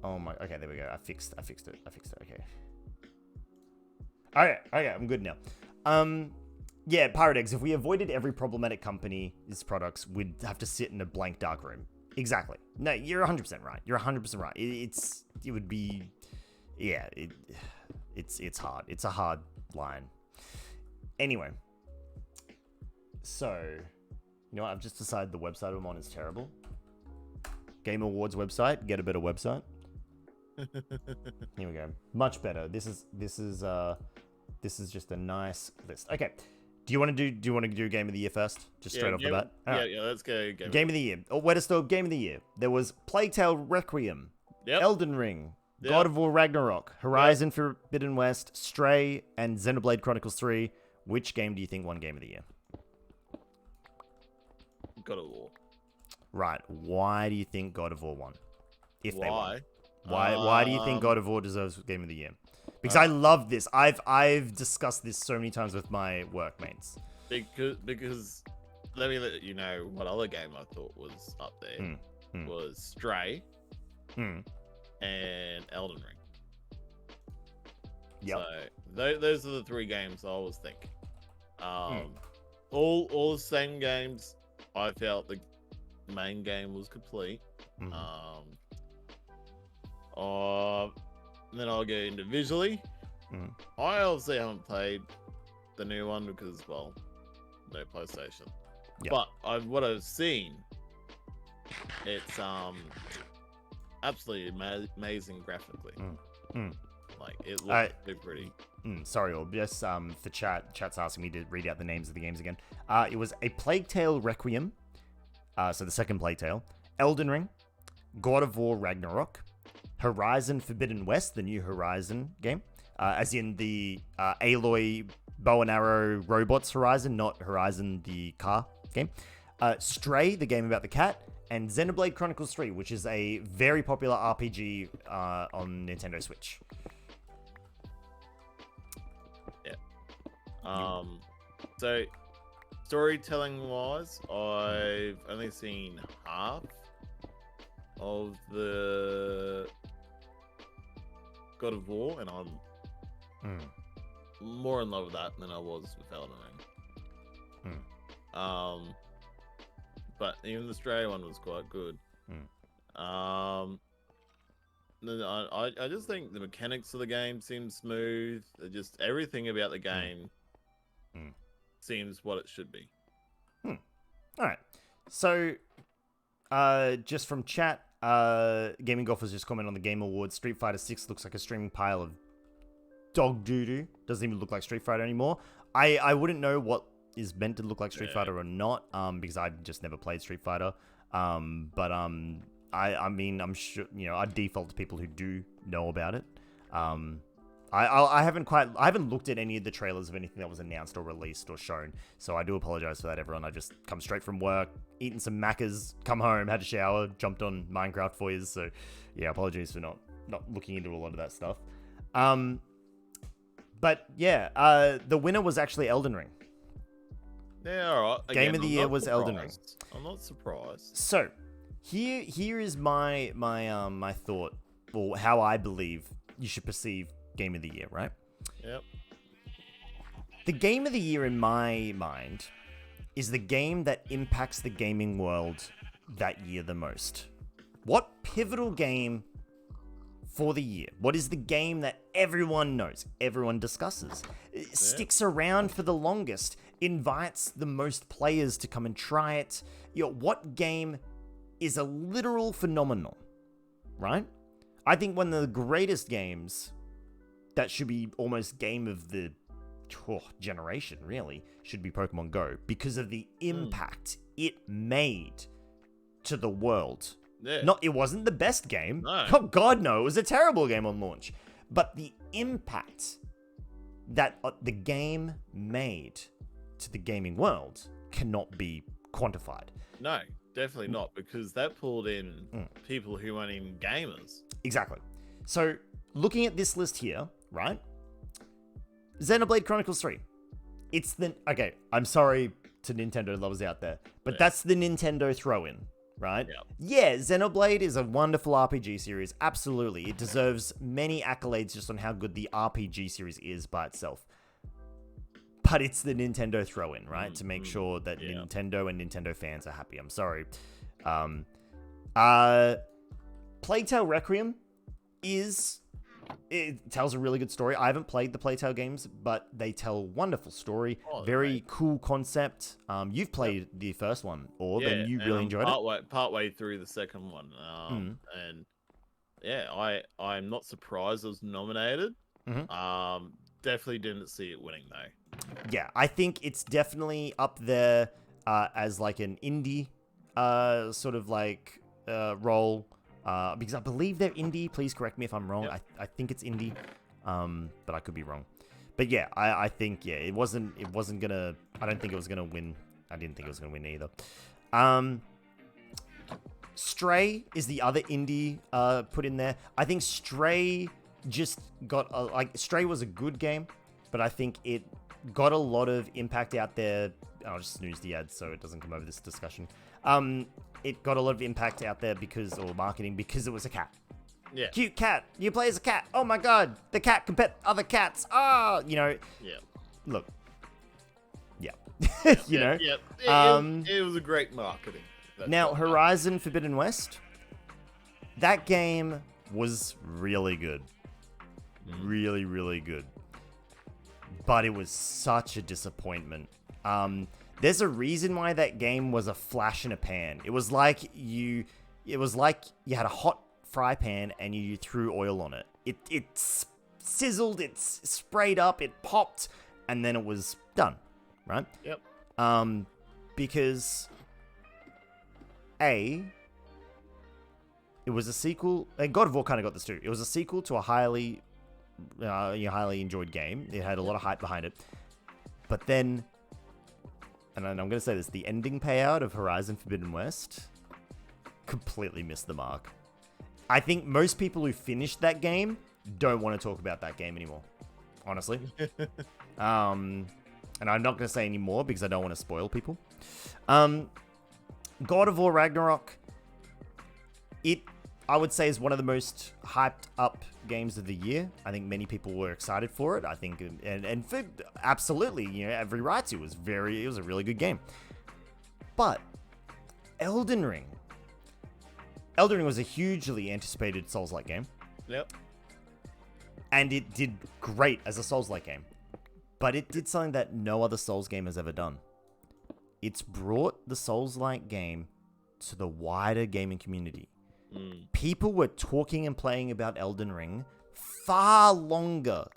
Speaker 1: Oh, my... Okay, there we go. I fixed it. Okay. Okay, I'm good now. Yeah, Pirate Eggs, if we avoided every problematic company's products, we'd have to sit in a blank dark room. Exactly. No, you're 100% right. You're 100% right. It would be... Yeah, it's hard. It's a hard line. Anyway. So, you know what? I've just decided the website I'm on is terrible. Game Awards website. Get a better website. Here we go. Much better. This is just a nice list. Okay. Do you want to do game of the year first? Just straight off the bat.
Speaker 2: Yeah, let's go.
Speaker 1: Game of the year. Oh, WettestOrb game of the year. There was Plague Tale Requiem, Elden Ring, God of War Ragnarok, Horizon Forbidden West, Stray, and Xenoblade Chronicles 3. Which game do you think won game of the year?
Speaker 2: God of War.
Speaker 1: Right. Why do you think God of War won? They won.
Speaker 2: Why?
Speaker 1: Why do you think God of War deserves game of the year? Because I love this. I've discussed this so many times with my workmates.
Speaker 2: Because let me let you know what other game I thought was up there was Stray and Elden Ring.
Speaker 1: Yep.
Speaker 2: So those are the 3 games I was thinking. All the same games. I felt the main game was complete. Then I'll go individually. I obviously haven't played the new one because, well, no PlayStation.
Speaker 1: Yep.
Speaker 2: But what I've seen, it's absolutely amazing graphically. Like it looks so pretty.
Speaker 1: Sorry, Orb. Just for chat's asking me to read out the names of the games again. It was a Plague Tale Requiem, so the second Plague Tale, Elden Ring, God of War Ragnarok, Horizon Forbidden West, the new Horizon game, as in the Aloy bow and arrow robots Horizon, not Horizon the car game. Stray, the game about the cat, and Xenoblade Chronicles 3, which is a very popular RPG on Nintendo Switch.
Speaker 2: So storytelling wise, I've only seen half of the God of War, and I'm more in love with that than I was with Elden Ring. But even the Stray one was quite good. I just think the mechanics of the game seem smooth. Just everything about the game seems what it should be.
Speaker 1: All right. So, just from chat, Gaming Golf was just commenting on the Game Awards. Street Fighter 6 looks like a streaming pile of dog doo-doo. Doesn't even look like Street Fighter anymore. I wouldn't know what is meant to look like Street Fighter or not, because I've just never played Street Fighter. I mean, I'm sure, I default to people who do know about it. I haven't looked at any of the trailers of anything that was announced or released or shown, so I do apologize for that, everyone. I just come straight from work, eaten some Maccas, come home, had a shower, jumped on Minecraft for you, so yeah, apologies for not looking into a lot of that stuff. But yeah, the winner was actually Elden Ring.
Speaker 2: Yeah, all right.
Speaker 1: Game of the year was Elden Ring.
Speaker 2: I'm not surprised.
Speaker 1: So, here is my thought, or how I believe you should perceive Game of the Year, right?
Speaker 2: Yep.
Speaker 1: The Game of the Year in my mind is the game that impacts the gaming world that year the most. What pivotal game for the year? What is the game that everyone knows, everyone discusses, sticks around for the longest, invites the most players to come and try it? What game is a literal phenomenon, right? I think one of the greatest games that should be almost game of the generation, really, should be Pokemon Go, because of the impact it made to the world. Yeah. It wasn't the best game. No. Oh, God, no. It was a terrible game on launch. But the impact that the game made to the gaming world cannot be quantified.
Speaker 2: No, definitely not, because that pulled in people who weren't even gamers.
Speaker 1: Exactly. So, looking at this list here, right? Xenoblade Chronicles 3. It's the... Okay, I'm sorry to Nintendo lovers out there, but that's the Nintendo throw-in, right? Yep. Yeah, Xenoblade is a wonderful RPG series. Absolutely. It deserves many accolades just on how good the RPG series is by itself. But it's the Nintendo throw-in, right? To make sure that Nintendo and Nintendo fans are happy. I'm sorry. Plague Tale Requiem it tells a really good story. I haven't played the Plague Tale games, but they tell a wonderful story. Very cool concept. You've played the first one, Orb, and you really enjoyed it?
Speaker 2: Partway through the second one. And yeah, I'm not surprised it was nominated. Definitely didn't see it winning, though.
Speaker 1: Yeah, I think it's definitely up there as like an indie sort of like role. Because I believe they're indie. Please correct me if I'm wrong.
Speaker 2: Yep.
Speaker 1: I think it's indie, but I could be wrong. But yeah, I think it wasn't gonna. I don't think it was gonna win. I didn't think it was gonna win either. Stray is the other indie put in there. I think Stray just got like Stray was a good game, but I think it got a lot of impact out there. I'll just snooze the ad so it doesn't come over this discussion. It got a lot of impact out there or marketing because it was a cat.
Speaker 2: Yeah.
Speaker 1: Cute cat. You play as a cat. Oh my god, the cat can pet other cats.
Speaker 2: Yeah.
Speaker 1: Look. Yeah.
Speaker 2: Yeah. It was a great marketing.
Speaker 1: Now, Horizon Forbidden West, that game was really good. Really, really good. But it was such a disappointment. There's a reason why that game was a flash in a pan. It was like you had a hot fry pan and you threw oil on it. It sizzled, it sprayed up, it popped, and then it was done, right?
Speaker 2: Yep.
Speaker 1: Because it was a sequel. God of War kind of got this too. It was a sequel to a highly enjoyed game. It had a lot of hype behind it. But then, and I'm going to say this, the ending payout of Horizon Forbidden West completely missed the mark. I think most people who finished that game don't want to talk about that game anymore, honestly. And I'm not going to say any more because I don't want to spoil people. God of War Ragnarok, I would say is one of the most hyped up games of the year. I think many people were excited for it. I think, and for absolutely, every right to. It was a really good game. But Elden Ring was a hugely anticipated Souls-like game.
Speaker 2: Yep.
Speaker 1: And it did great as a Souls-like game. But it did something that no other Souls game has ever done. It's brought the Souls-like game to the wider gaming community. People were talking and playing about Elden Ring far longer,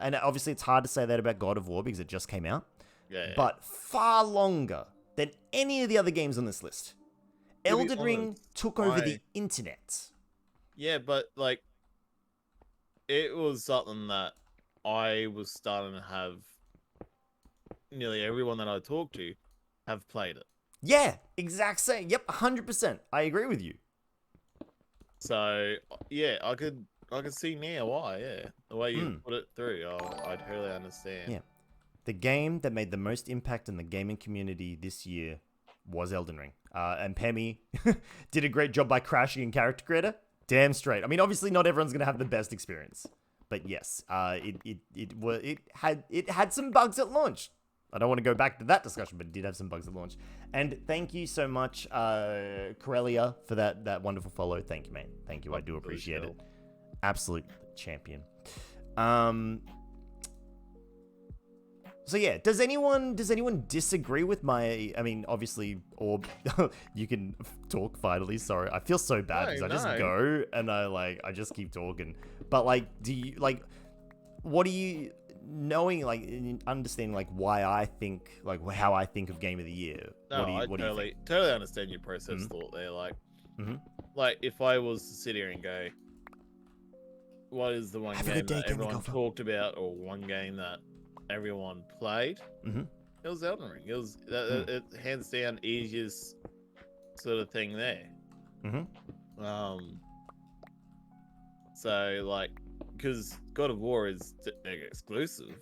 Speaker 1: and obviously it's hard to say that about God of War because it just came out, but far longer than any of the other games on this list. Elden Ring took over the internet.
Speaker 2: Yeah, but like, it was something that I was starting to have nearly everyone that I talked to have played it.
Speaker 1: Yeah, exact same. Yep, 100%. I agree with you.
Speaker 2: So yeah, I could see now why. Yeah, the way you put it through, I totally understand.
Speaker 1: Yeah, the game that made the most impact in the gaming community this year was Elden Ring. And Pemi did a great job by crashing in character creator. Damn straight. I mean, obviously not everyone's gonna have the best experience, but yes, it had some bugs at launch. I don't want to go back to that discussion, but it did have some bugs at launch. And thank you so much, Corellia, for that wonderful follow. Thank you, man. Thank you. I do appreciate it. Absolute champion. So yeah, does anyone disagree with my? I mean, obviously, or you can talk finally. Sorry, I feel so bad because I just go and I just keep talking. But like, do you like? What do you? Knowing, understanding, why I think, how I think of Game of the Year.
Speaker 2: No, I totally understand your process thought there. Like, if I was to sit here and go, what is the one game that everyone talked about, or one game that everyone played? It was Elden Ring. It was it hands down easiest sort of thing there. So like, because God of War is exclusive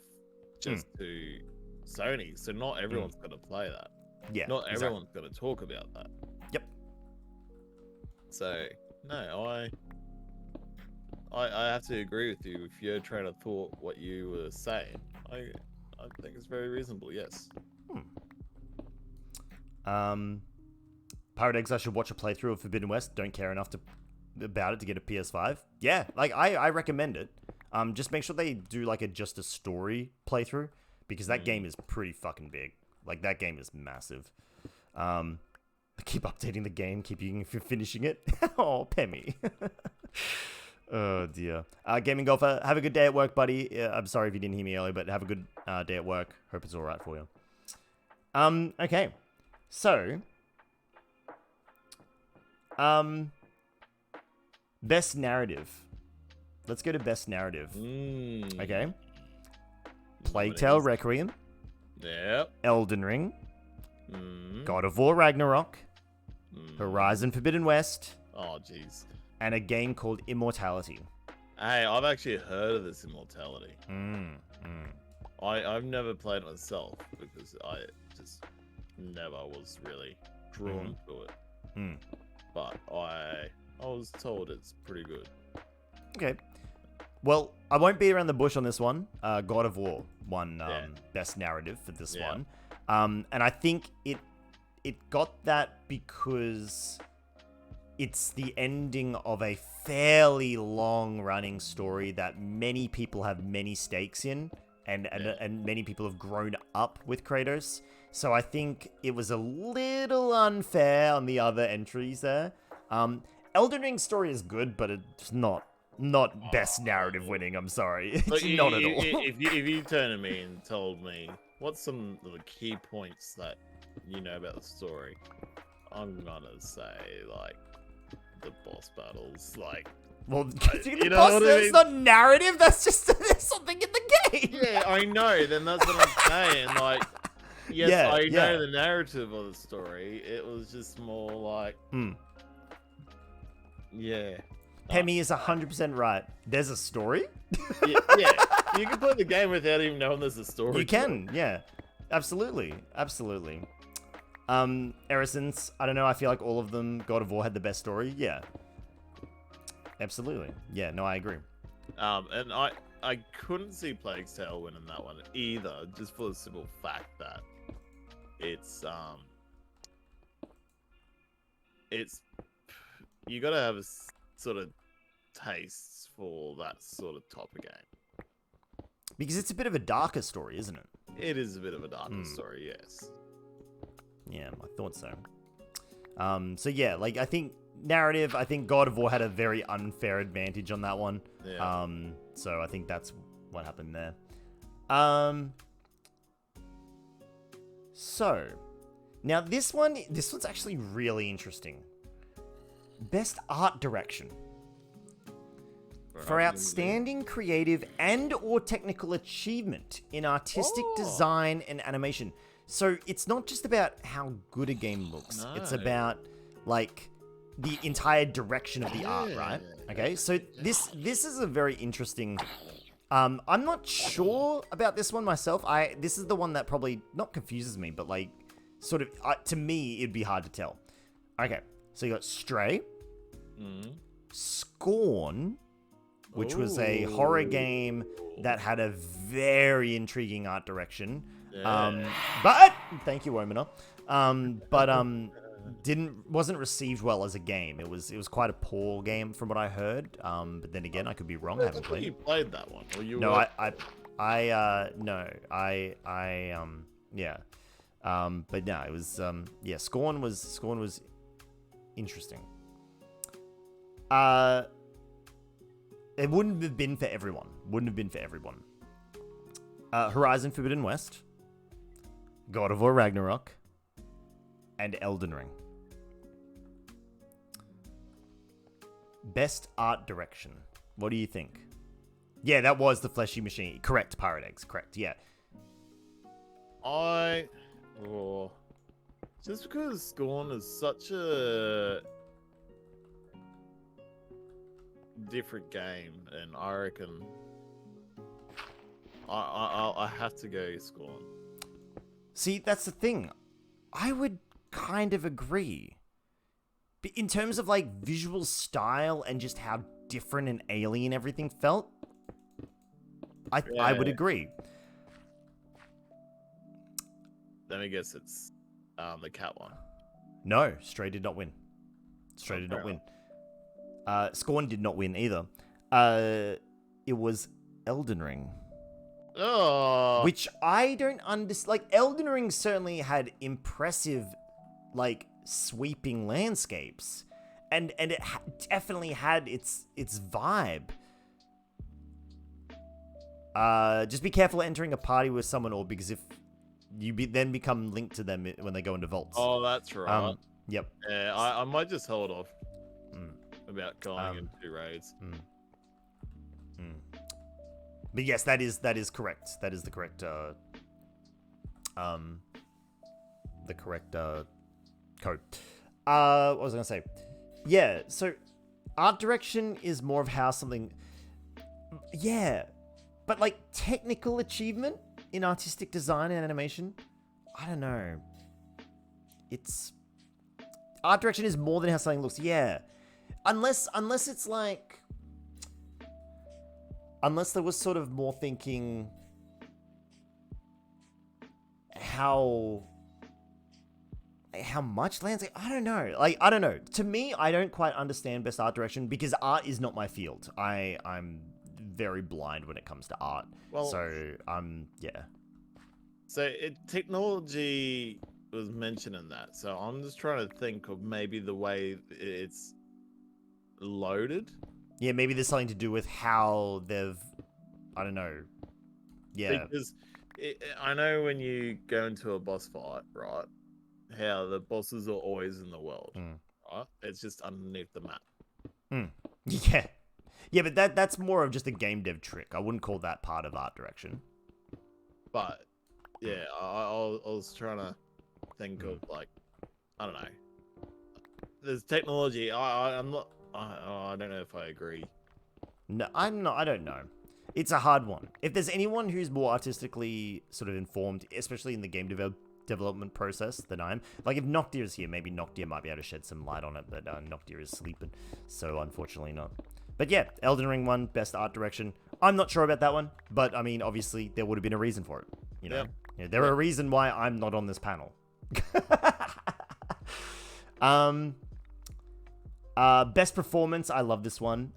Speaker 2: just to Sony, so not everyone's going to play that.
Speaker 1: Yeah,
Speaker 2: not everyone's going to talk about that.
Speaker 1: Yep.
Speaker 2: So no, I have to agree with you. If your train of thought, what you were saying, I think it's very reasonable. Yes.
Speaker 1: Pirate Eggs, I should watch a playthrough of Forbidden West. Don't care enough about it to get a PS5. Yeah, I recommend it. Just make sure they do just a story playthrough, because that game is pretty fucking big. That game is massive. Keep updating the game, keep finishing it. Oh, Pemmy. Oh dear. Gaming Golfer, have a good day at work, buddy. I'm sorry if you didn't hear me earlier, but have a good day at work. Hope it's all right for you. Okay. So, best narrative. Let's go to best narrative. Okay. Plague Tale Requiem.
Speaker 2: Yep.
Speaker 1: Elden Ring. God of War Ragnarok. Horizon Forbidden West.
Speaker 2: Oh, jeez.
Speaker 1: And a game called Immortality.
Speaker 2: Hey, I've actually heard of this Immortality. I've never played it myself because I just never was really drawn to it. But I was told it's pretty good.
Speaker 1: Okay. Well, I won't be around the bush on this one. God of War won best narrative for this one. And I think it got that because it's the ending of a fairly long-running story that many people have many stakes in, and many people have grown up with Kratos. So I think it was a little unfair on the other entries there. Elden Ring's story is good, but it's not best narrative winning. I'm sorry, it's not at all.
Speaker 2: If you turned to me and told me what's some of the key points that you know about the story, I'm gonna say like the boss battles, like.
Speaker 1: Well,
Speaker 2: you know
Speaker 1: boss,
Speaker 2: what I
Speaker 1: that's
Speaker 2: mean?
Speaker 1: not narrative. That's just there's something in the game.
Speaker 2: Yeah, I know. Then that's what I'm saying. Like, yes, I know the narrative of the story. It was just more like, yeah.
Speaker 1: Hemi is 100% right. There's a story.
Speaker 2: Yeah, you can play the game without even knowing there's a story.
Speaker 1: You can, yeah, absolutely. Erisons, I don't know. I feel like all of them, God of War had the best story. Yeah, absolutely. Yeah, no, I agree.
Speaker 2: And I couldn't see Plague Tale winning that one either, just for the simple fact that it's you gotta have a sort of taste for that sort of type of game.
Speaker 1: Because it's a bit of a darker story, isn't it?
Speaker 2: It is a bit of a darker story, yes.
Speaker 1: Yeah, I thought so. So yeah, like I think narrative, I think God of War had a very unfair advantage on that one.
Speaker 2: Yeah.
Speaker 1: So I think that's what happened there. So now this one's actually really interesting. Best art direction. For outstanding creative and or technical achievement in artistic design and animation. So it's not just about how good a game looks. No. It's about like the entire direction of the art, right? Okay, so this is a very interesting. I'm not sure about this one myself. This is the one that probably not confuses me, but like sort of to me it'd be hard to tell. Okay, so you got Stray, Scorn, which was a horror game that had a very intriguing art direction. But thank you, Omina. Wasn't received well as a game. It was quite a poor game from what I heard. But then again, I could be wrong. I haven't played.
Speaker 2: You played that one? Or you
Speaker 1: no,
Speaker 2: were...
Speaker 1: yeah. But no, it was Scorn was interesting. It wouldn't have been for everyone. Horizon Forbidden West, God of War Ragnarok, and Elden Ring. Best art direction. What do you think? Yeah, that was the Fleshy Machine. Correct, Pirate Eggs. Correct, yeah.
Speaker 2: Just because Scorn is such a different game, and I reckon I have to go Scorn.
Speaker 1: See, that's the thing. I would kind of agree. But in terms of like visual style and just how different and alien everything felt, I would agree.
Speaker 2: Let me guess, it's the cat one.
Speaker 1: No, Stray did not win. Scorn did not win either. It was Elden Ring.
Speaker 2: Oh.
Speaker 1: Which I don't understand. Like, Elden Ring certainly had impressive, like, sweeping landscapes. and it definitely had its vibe. Just be careful entering a party with someone, or because if you then become linked to them when they go into vaults.
Speaker 2: Oh, that's right.
Speaker 1: Yep.
Speaker 2: Yeah, I might just hold off about going into raids.
Speaker 1: But yes, that is correct. That is the correct code. What was I gonna say? Yeah, so art direction is more of how something. Yeah, but like technical achievement in artistic design and animation, I don't know. It's art direction is more than how something looks. Yeah, unless it's like, unless there was sort of more thinking how much landscape. I don't know. Like, I don't know. To me, I don't quite understand best art direction because art is not my field. I'm very blind when it comes to art. Well, so yeah.
Speaker 2: So technology was mentioned in that. So I'm just trying to think of maybe the way it's loaded.
Speaker 1: Yeah, maybe there's something to do with how they've. I don't know. Yeah.
Speaker 2: Because I know when you go into a boss fight, right? How the bosses are always in the world, right? It's just underneath the map.
Speaker 1: Yeah. Yeah, but that's more of just a game dev trick. I wouldn't call that part of art direction.
Speaker 2: But yeah, I was trying to think of, like, I don't know. There's technology. I'm not. I don't know if I agree.
Speaker 1: No, I'm not. I don't know. It's a hard one. If there's anyone who's more artistically sort of informed, especially in the game development process than I'm, like if Noctia is here, maybe Noctia might be able to shed some light on it, but Noctia is sleeping, so unfortunately not. But yeah, Elden Ring one, best art direction. I'm not sure about that one, but I mean, obviously there would have been a reason for it. You know,
Speaker 2: Yep.
Speaker 1: Yeah, there are a reason why I'm not on this panel. Best performance, I love this one.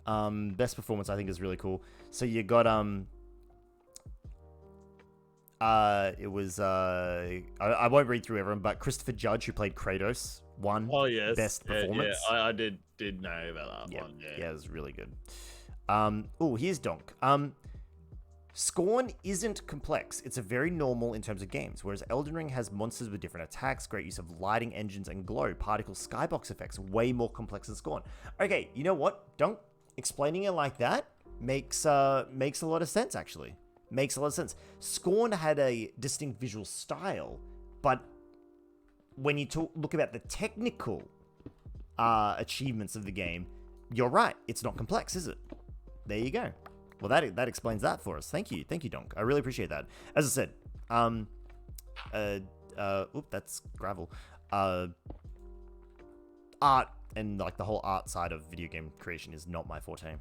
Speaker 1: Best performance I think is really cool. So you got it was I won't read through everyone, but Christopher Judge, who played Kratos, won best performance.
Speaker 2: Yeah, I did know about that one.
Speaker 1: Yeah, it was really good. Oh, here's Donk. Scorn isn't complex. It's a very normal in terms of games, whereas Elden Ring has monsters with different attacks, great use of lighting engines and glow, particle, skybox effects, way more complex than Scorn. Okay, you know what? Donk, explaining it like that makes a lot of sense, actually. Makes a lot of sense. Scorn had a distinct visual style, but when you look about the technical achievements of the game, you're right. It's not complex, is it? There you go. Well, that explains that for us. Thank you, Donk. I really appreciate that. As I said, that's gravel. Art and like the whole art side of video game creation is not my forte.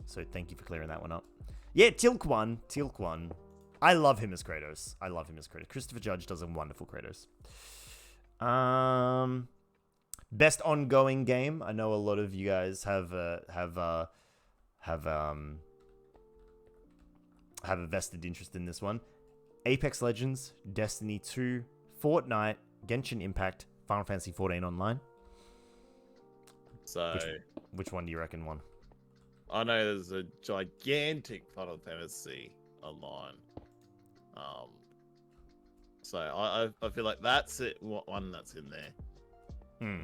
Speaker 1: So thank you for clearing that one up. Yeah, Tilk won. I love him as Kratos. Christopher Judge does a wonderful Kratos. Best ongoing game. I know a lot of you guys have a vested interest in this one. Apex Legends, Destiny 2, Fortnite, Genshin Impact, Final Fantasy 14 Online.
Speaker 2: So,
Speaker 1: which one do you reckon won?
Speaker 2: I know there's a gigantic Final Fantasy Online. So I feel like that's it. One that's in there.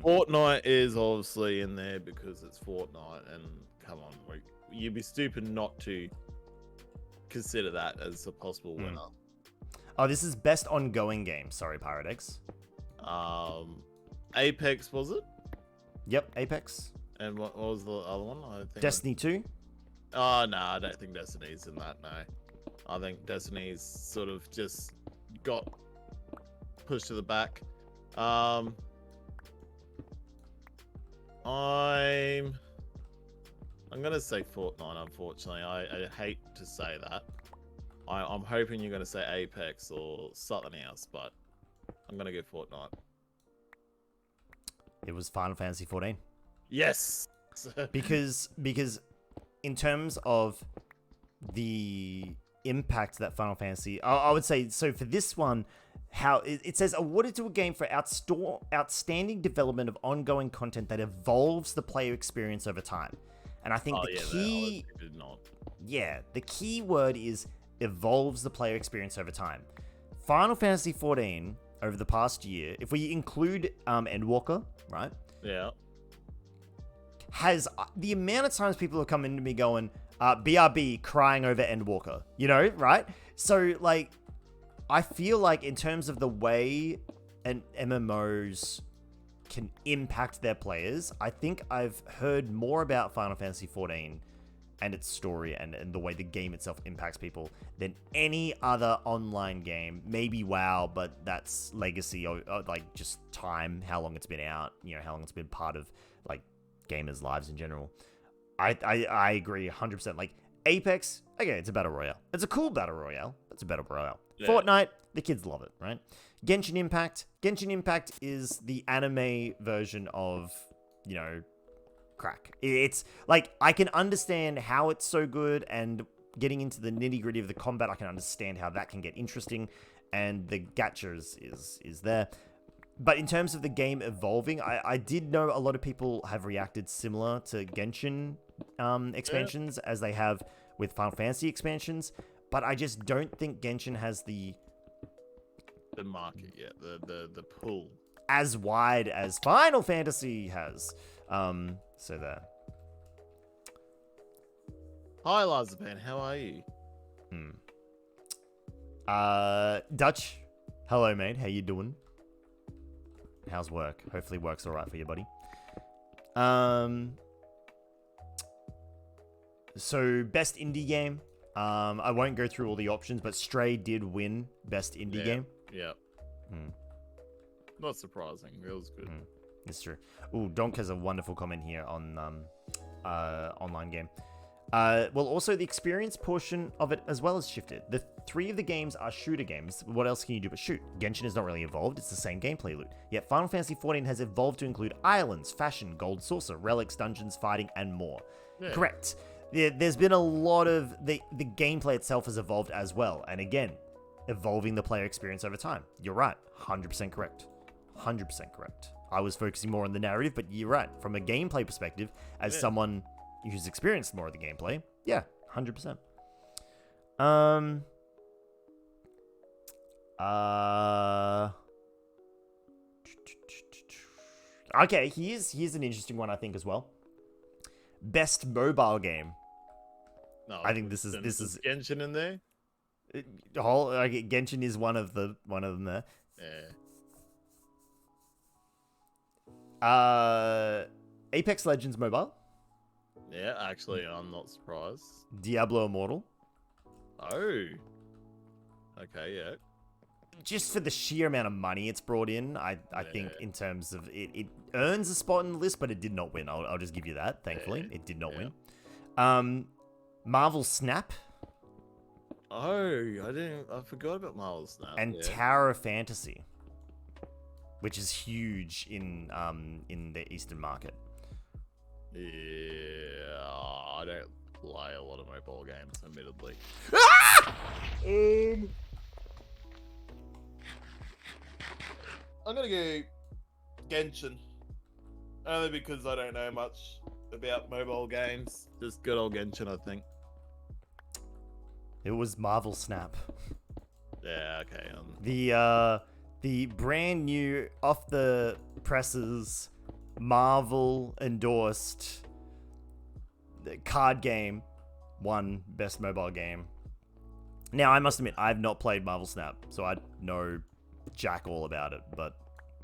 Speaker 2: Fortnite is obviously in there because it's Fortnite, and come on, you'd be stupid not to consider that as a possible winner.
Speaker 1: Oh, this is best ongoing game. Sorry, Pirate Eggs.
Speaker 2: Apex, was it?
Speaker 1: Yep, Apex.
Speaker 2: And what was the other one? I think
Speaker 1: Destiny 2.
Speaker 2: Oh no, I don't think Destiny's in that. No, I think Destiny's sort of just got pushed to the back. I'm gonna say Fortnite. Unfortunately, I hate to say that. I'm hoping you're gonna say Apex or something else, but I'm gonna go Fortnite.
Speaker 1: It was Final Fantasy 14.
Speaker 2: Yes.
Speaker 1: because in terms of the impact that Final Fantasy, I would say, so for this one, how it says awarded to a game for outstanding development of ongoing content that evolves the player experience over time. And I think the key, the key word is evolves the player experience over time. Final Fantasy XIV over the past year, if we include Endwalker, right?
Speaker 2: Yeah.
Speaker 1: Has the amount of times people have come into me going, BRB crying over Endwalker, you know, right? So like, I feel like in terms of the way an MMOs can impact their players, I think I've heard more about Final Fantasy XIV and its story and the way the game itself impacts people than any other online game. Maybe WoW, but that's legacy or like just time, how long it's been out, you know, how long it's been part of like gamers' lives in general. I agree 100%. Like Apex, okay, it's a battle royale. It's a cool battle royale. It's a battle royale. Yeah. Fortnite, the kids love it, right? Genshin Impact. Genshin Impact is the anime version of, you know, crack. It's like, I can understand how it's so good, and getting into the nitty gritty of the combat, I can understand how that can get interesting, and the gacha is there. But in terms of the game evolving, I did know a lot of people have reacted similar to Genshin expansions as they have with Final Fantasy expansions. But I just don't think Genshin has the
Speaker 2: market yet, the pull
Speaker 1: as wide as Final Fantasy has. So there.
Speaker 2: Hi, Lazapan. How are you?
Speaker 1: Dutch. Hello, mate. How you doing? How's work? Hopefully work's all right for you, buddy. So best indie game. I won't go through all the options, but Stray did win best indie game.
Speaker 2: Yeah. Not surprising. It was good.
Speaker 1: It's true. Ooh, Donk has a wonderful comment here on online game. Well, also the experience portion of it as well has shifted. The 3 of the games are shooter games. What else can you do but shoot? Genshin is not really evolved. It's the same gameplay loop. Yet Final Fantasy XIV has evolved to include islands, fashion, gold saucer, relics, dungeons, fighting, and more. Yeah. Correct. There's been a lot of... The gameplay itself has evolved as well. And again, evolving the player experience over time. You're right. 100% correct. 100% correct. I was focusing more on the narrative, but you're right. From a gameplay perspective, as someone who's experienced more of the gameplay, yeah, 100%. Okay, here's an interesting one, I think, as well. Best mobile game.
Speaker 2: No,
Speaker 1: I think this is
Speaker 2: Genshin in there.
Speaker 1: Genshin is one of them there.
Speaker 2: Yeah.
Speaker 1: Apex Legends Mobile.
Speaker 2: Yeah, actually, I'm not surprised.
Speaker 1: Diablo Immortal.
Speaker 2: Oh. Okay, yeah.
Speaker 1: Just for the sheer amount of money it's brought in, I think in terms of it earns a spot in the list, but it did not win. I'll just give you that. Thankfully, it did not win. Marvel Snap.
Speaker 2: Oh, I forgot about Marvel Snap.
Speaker 1: And Tower of Fantasy, which is huge in the Eastern market.
Speaker 2: Yeah, I don't play a lot of mobile games, admittedly. I'm gonna go Genshin, only because I don't know much about mobile games. Just good old Genshin, I think.
Speaker 1: It was Marvel Snap.
Speaker 2: Yeah, okay.
Speaker 1: The brand new, off the presses, Marvel endorsed card game won best mobile game. Now, I must admit, I've not played Marvel Snap, so I know jack all about it. But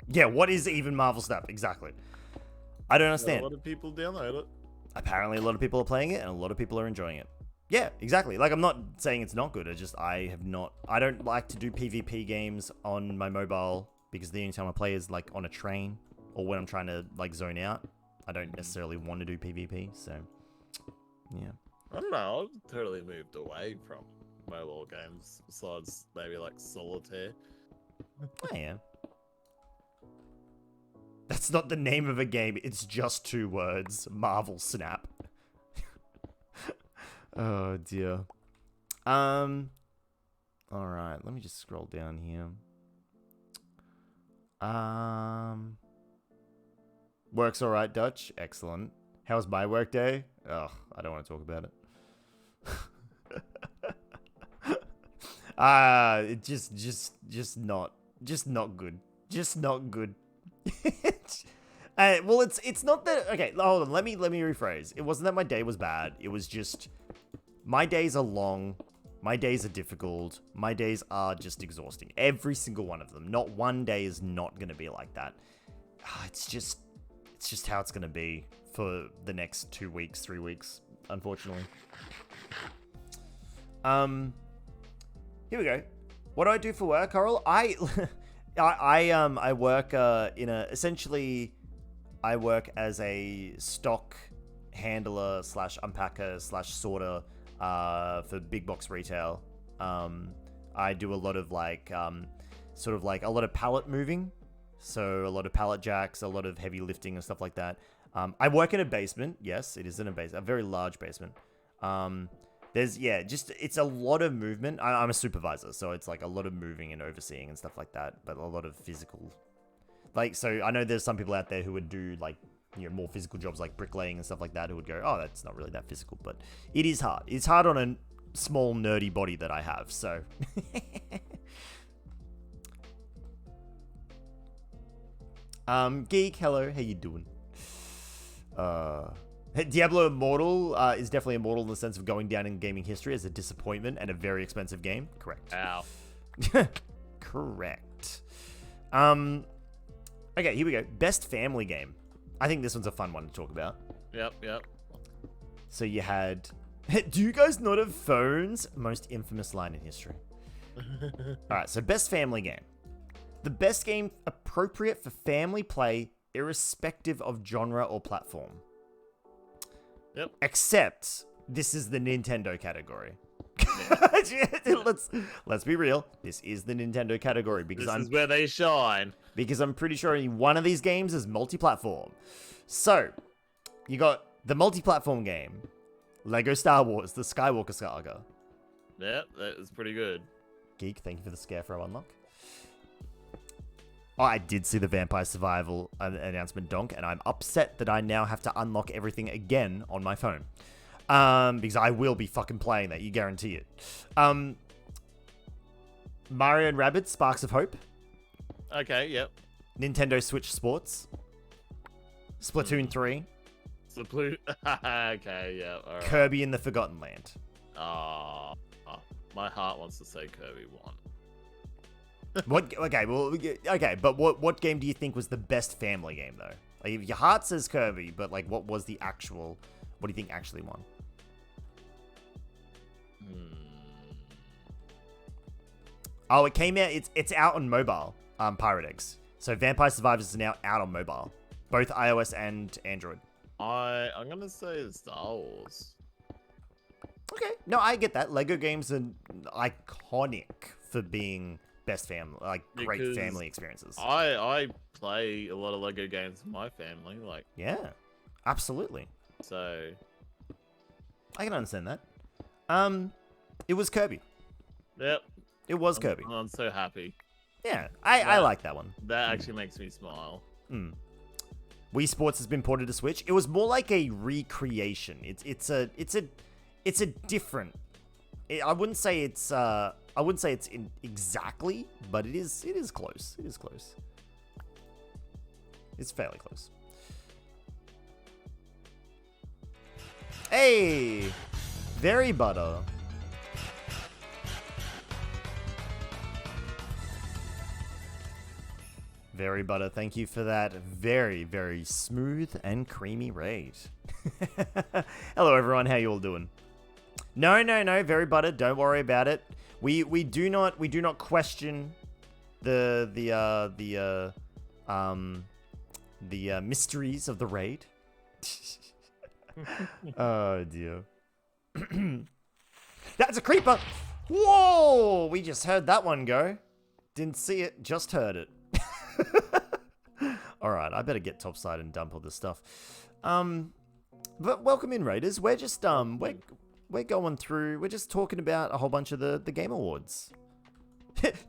Speaker 1: yeah, what is even Marvel Snap exactly? I don't understand.
Speaker 2: A lot of people download it.
Speaker 1: Apparently, a lot of people are playing it, and a lot of people are enjoying it. Yeah, exactly. Like, I'm not saying it's not good. I don't like to do PvP games on my mobile because the only time I play is like on a train or when I'm trying to like zone out. I don't necessarily want to do PvP, so yeah.
Speaker 2: I don't know. I've totally moved away from mobile games besides maybe like Solitaire.
Speaker 1: I am. That's not the name of a game. It's just 2 words. Marvel Snap. Oh dear. All right. Let me just scroll down here. Works all right, Dutch. Excellent. How's my work day? Ugh, I don't want to talk about it. It just not good. Just not good. Well, it's not that. Okay, hold on. Let me rephrase. It wasn't that my day was bad. It was just my days are long. My days are difficult. My days are just exhausting. Every single one of them. Not one day is not gonna be like that. It's just how it's gonna be for the next 2 weeks, 3 weeks, unfortunately. Here we go. What do I do for work, Coral? I work essentially I work as a stock handler / unpacker / sorter for big box retail. I do a lot of sort of a lot of pallet moving. So a lot of pallet jacks, a lot of heavy lifting and stuff like that. I work in a basement. Yes, it is in a basement, a very large basement. It's a lot of movement. I'm a supervisor, so it's like a lot of moving and overseeing and stuff like that, but a lot of physical. So I know there's some people out there who would do more physical jobs like bricklaying and stuff like that who would go, oh, that's not really that physical, but it is hard. It's hard on a small nerdy body that I have, so. Geek, hello, how you doing? Diablo Immortal is definitely immortal in the sense of going down in gaming history as a disappointment and a very expensive game. Correct.
Speaker 2: Ow.
Speaker 1: Correct. Okay, here we go. Best family game. I think this one's a fun one to talk about.
Speaker 2: Yep.
Speaker 1: So you had... Do you guys not have phones? Most infamous line in history. Alright, so best family game. The best game appropriate for family play, irrespective of genre or platform.
Speaker 2: Yep.
Speaker 1: Except this is the Nintendo category. Let's be real. This is the Nintendo category because
Speaker 2: this is where they shine.
Speaker 1: Because I'm pretty sure only one of these games is multi-platform. So you got the multi-platform game, Lego Star Wars: The Skywalker Saga.
Speaker 2: Yep, that is pretty good.
Speaker 1: Geek, thank you for the Scarefro unlock. Oh, I did see the Vampire Survival announcement, Donk, and I'm upset that I now have to unlock everything again on my phone. Because I will be fucking playing that, you guarantee it. Mario and Rabbids Sparks of Hope.
Speaker 2: Okay, yep.
Speaker 1: Nintendo Switch Sports. Splatoon 3.
Speaker 2: Okay, yeah, alright.
Speaker 1: Kirby in the Forgotten Land.
Speaker 2: Oh, my heart wants to say Kirby 1.
Speaker 1: But what game do you think was the best family game though? Like, your heart says Kirby, but what was the actual? What do you think actually won? Oh, it came out. It's out on mobile. Pirate Eggs. So Vampire Survivors is now out on mobile, both iOS and Android.
Speaker 2: I'm gonna say Star Wars.
Speaker 1: Okay, no, I get that. Lego games are iconic for being best family, great
Speaker 2: Because
Speaker 1: family experiences.
Speaker 2: I play a lot of Lego games with my family,
Speaker 1: Yeah, absolutely.
Speaker 2: So
Speaker 1: I can understand that. It was Kirby.
Speaker 2: Yep.
Speaker 1: It was Kirby.
Speaker 2: I'm so happy.
Speaker 1: Yeah, I like that one.
Speaker 2: That actually makes me smile.
Speaker 1: Wii Sports has been ported to Switch. It was more like a recreation. It's a different. I wouldn't say it's exactly, but it is close. It is close. It's fairly close. Hey, very butter. Very butter, thank you for that very, very smooth and creamy raid. Hello everyone, how you all doing? No, very butter, don't worry about it. We do not question the mysteries of the raid. Oh dear. That's a creeper. Whoa, we just heard that one go. Didn't see it, just heard it. Alright, I better get topside and dump all this stuff. But welcome in, Raiders. We're just we're going through, we're just talking about a whole bunch of the Game Awards.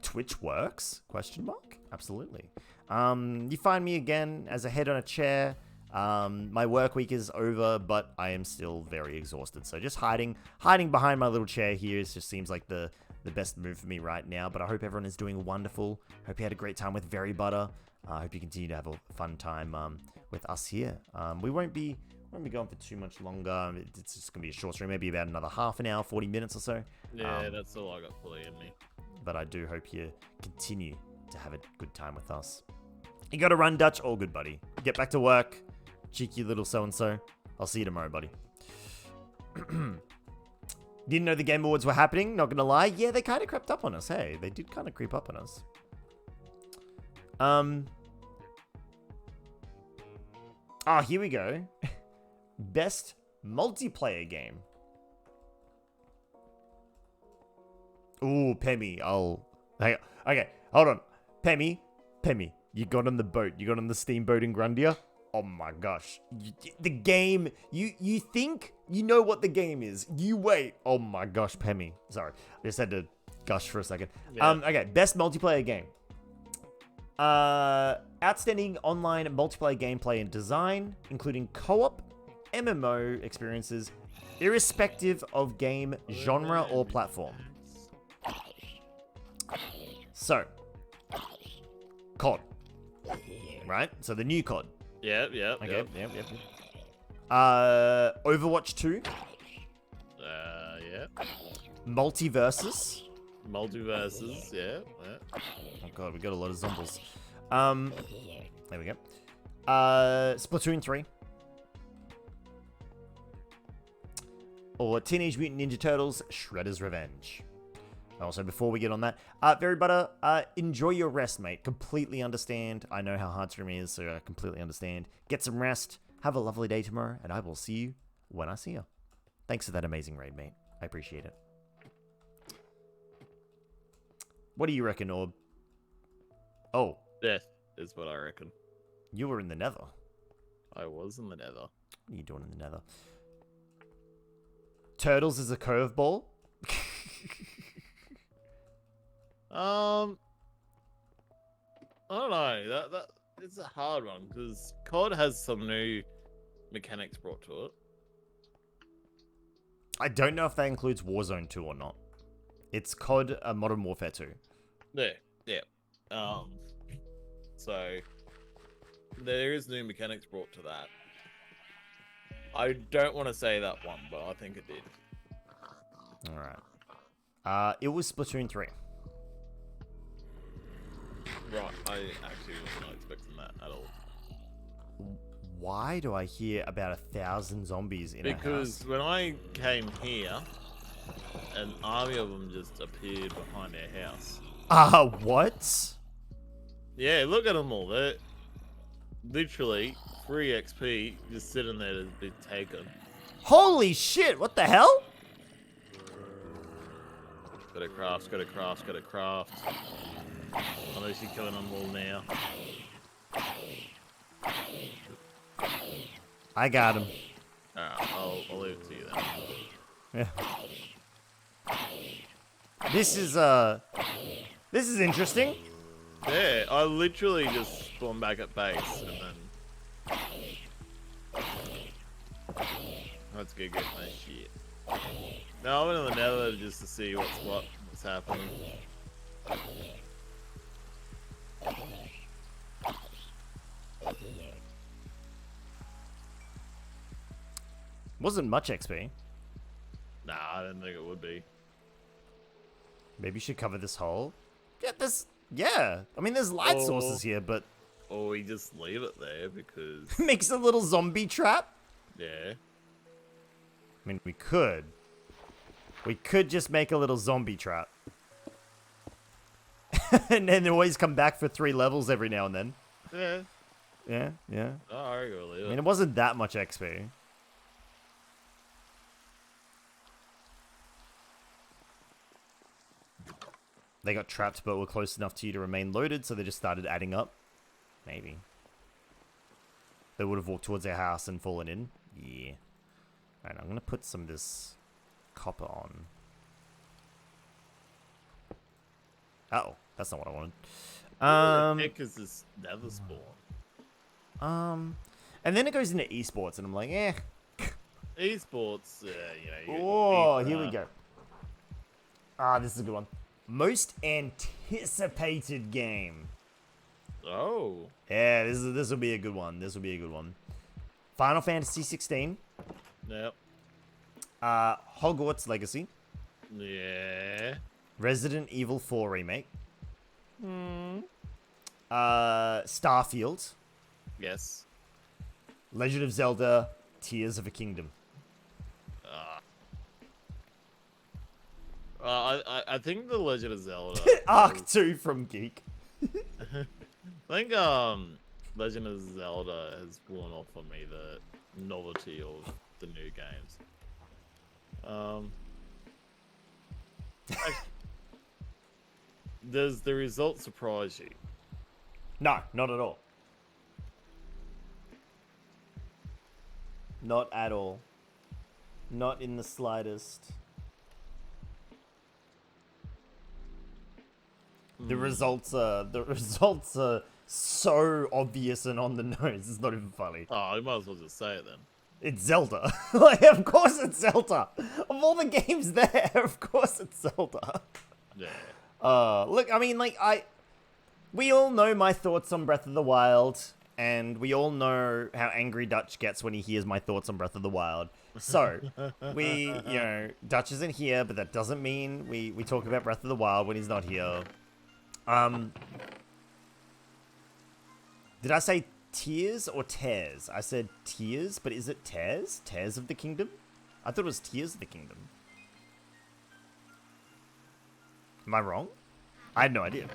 Speaker 1: Twitch works? Question mark? Absolutely. You find me again as a head on a chair. My work week is over, but I am still very exhausted. So just hiding behind my little chair here just seems like the best move for me right now. But I hope everyone is doing wonderful. Hope you had a great time with Very Butter. I hope you continue to have a fun time with us here. We won't be going for too much longer. It's just gonna be a short stream, maybe about another half an hour, 40 minutes or so.
Speaker 2: Yeah, that's all I got fully in me.
Speaker 1: But I do hope you continue to have a good time with us. You gotta run, Dutch. All good, buddy. Get back to work. Cheeky little so-and-so. I'll see you tomorrow, buddy. Didn't know the Game Awards were happening, not gonna lie. Yeah, they kind of crept up on us, hey. They did kind of creep up on us. Here we go. Best multiplayer game. Ooh, Pemmy. Okay, hold on. Pemmy, you got on the boat. You got on the steamboat in Grundia. Oh my gosh. The game, you think you know what the game is. You wait. Oh my gosh, Pemmy. Sorry. I just had to gush for a second.
Speaker 2: Yeah.
Speaker 1: Okay, best multiplayer game. Outstanding online multiplayer gameplay and design, including co-op, MMO experiences, irrespective of game genre or platform. So, COD. Right? So the new COD.
Speaker 2: Yep.
Speaker 1: Okay, yep. Overwatch 2.
Speaker 2: Yeah.
Speaker 1: Multiversus.
Speaker 2: Multiverses, yeah.
Speaker 1: Oh god, we got a lot of zombies. There we go. Splatoon 3. Or Teenage Mutant Ninja Turtles, Shredder's Revenge. Also, before we get on that, Very Butter, enjoy your rest, mate. Completely understand. I know how hard streaming is, so I completely understand. Get some rest. Have a lovely day tomorrow, and I will see you when I see you. Thanks for that amazing raid, mate. I appreciate it. What do you reckon, Orb? Oh.
Speaker 2: Death is what I reckon.
Speaker 1: You were in the nether.
Speaker 2: I was in the nether.
Speaker 1: What are you doing in the nether? Turtles is a curveball?
Speaker 2: I don't know. That it's a hard one because COD has some new mechanics brought to it.
Speaker 1: I don't know if that includes Warzone 2 or not. It's COD Modern Warfare 2.
Speaker 2: Yeah. So there is new mechanics brought to that. I don't want to say that one, but I think it did.
Speaker 1: Alright. It was Splatoon 3.
Speaker 2: Right, I actually was not expecting that at all.
Speaker 1: Why do I hear about 1,000 zombies in a house?
Speaker 2: Because when I came here, an army of them just appeared behind our house.
Speaker 1: What?
Speaker 2: Yeah, look at them all. They're literally free XP just sitting there to be taken.
Speaker 1: Holy shit, what the hell?
Speaker 2: Gotta craft. Unless you're killing them all now.
Speaker 1: I got him.
Speaker 2: Alright, I'll leave it to you then.
Speaker 1: Yeah. This is interesting.
Speaker 2: Yeah, I literally just spawned back at base and then... Let's go get my shit. No, I went in the nether just to see what's happening.
Speaker 1: Wasn't much XP.
Speaker 2: Nah, I didn't think it would be.
Speaker 1: Maybe you should cover this hole. Yeah. I mean, there's light sources here, but...
Speaker 2: Or we just leave it there because...
Speaker 1: Makes a little zombie trap?
Speaker 2: Yeah.
Speaker 1: I mean, we could. We could just make a little zombie trap. And then always come back for 3 levels every now and then.
Speaker 2: Yeah.
Speaker 1: Yeah.
Speaker 2: Alright, we'll leave
Speaker 1: I
Speaker 2: it.
Speaker 1: mean, it wasn't that much XP. They got trapped but were close enough to you to remain loaded, so they just started adding up. Maybe. They would have walked towards their house and fallen in. Yeah. Alright, I'm going to put some of this copper on. Uh-oh, that's not what I wanted. Um,
Speaker 2: Heck is this nether spawn?
Speaker 1: and then it goes into esports, and I'm like, eh.
Speaker 2: Esports,
Speaker 1: Oh, here we go. Ah, this is a good one. Most anticipated game.
Speaker 2: Oh.
Speaker 1: Yeah, this will be a good one. This will be a good one. Final Fantasy 16.
Speaker 2: Yep.
Speaker 1: Hogwarts Legacy.
Speaker 2: Yeah.
Speaker 1: Resident Evil 4 remake.
Speaker 2: Hmm.
Speaker 1: Starfield.
Speaker 2: Yes.
Speaker 1: Legend of Zelda: Tears of a Kingdom.
Speaker 2: I think the Legend of Zelda.
Speaker 1: Arc 2 from Geek.
Speaker 2: I think Legend of Zelda has worn off on me the novelty of the new games. Does the result surprise you?
Speaker 1: No, not at all. Not at all. Not in the slightest. The results are so obvious and on the nose. It's not even funny.
Speaker 2: Oh, I might as well just say it then.
Speaker 1: It's Zelda. Like, of course it's Zelda. Of all the games there, of course it's Zelda.
Speaker 2: Yeah.
Speaker 1: Look, I mean, like, we all know my thoughts on Breath of the Wild, and we all know how angry Dutch gets when he hears my thoughts on Breath of the Wild. So, Dutch isn't here, but that doesn't mean we talk about Breath of the Wild when he's not here. Did I say Tears or Tears? I said Tears, but is it Tears? Tears of the Kingdom? I thought it was Tears of the Kingdom. Am I wrong? I had no idea.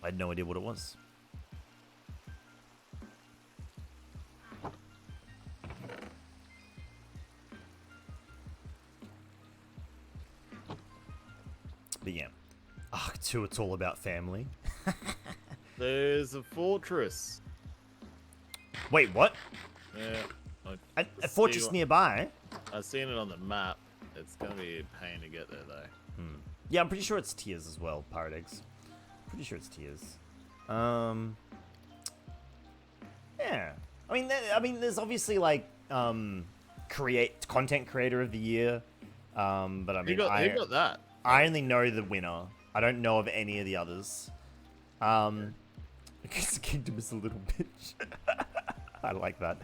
Speaker 1: I had no idea what it was. But yeah. Arc 2, it's all about family.
Speaker 2: There's a fortress.
Speaker 1: Wait, what?
Speaker 2: Yeah.
Speaker 1: A fortress nearby?
Speaker 2: I've seen it on the map. It's gonna be a pain to get there though.
Speaker 1: Yeah, I'm pretty sure it's Tears as well, Pirate Eggs. Pretty sure it's Tears. Yeah. I mean, there's obviously like content creator of the year. But I mean,
Speaker 2: Who got that?
Speaker 1: I only know the winner. I don't know of any of the others. Because the kingdom is a little bitch. I like that.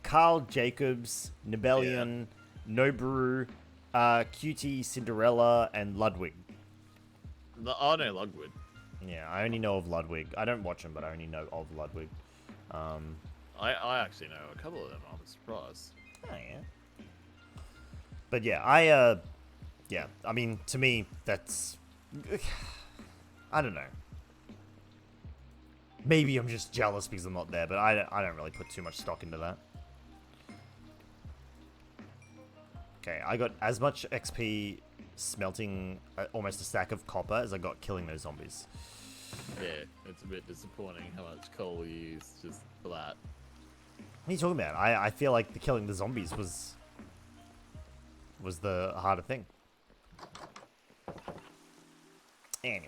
Speaker 1: Carl Jacobs, Nibelion, Noboru, QT Cinderella, and Ludwig.
Speaker 2: Oh no, Ludwig.
Speaker 1: Yeah, I only know of Ludwig. I don't watch him, but I only know of Ludwig.
Speaker 2: I actually know a couple of them. I'm surprised.
Speaker 1: Oh yeah. But yeah, yeah. I mean, to me, that's I don't know. Maybe I'm just jealous because I'm not there, but I don't really put too much stock into that. Okay, I got as much XP smelting almost a stack of copper as I got killing those zombies.
Speaker 2: Yeah, it's a bit disappointing how much coal you used just for that.
Speaker 1: What are you talking about? I feel like the killing the zombies was the harder thing. Anyway.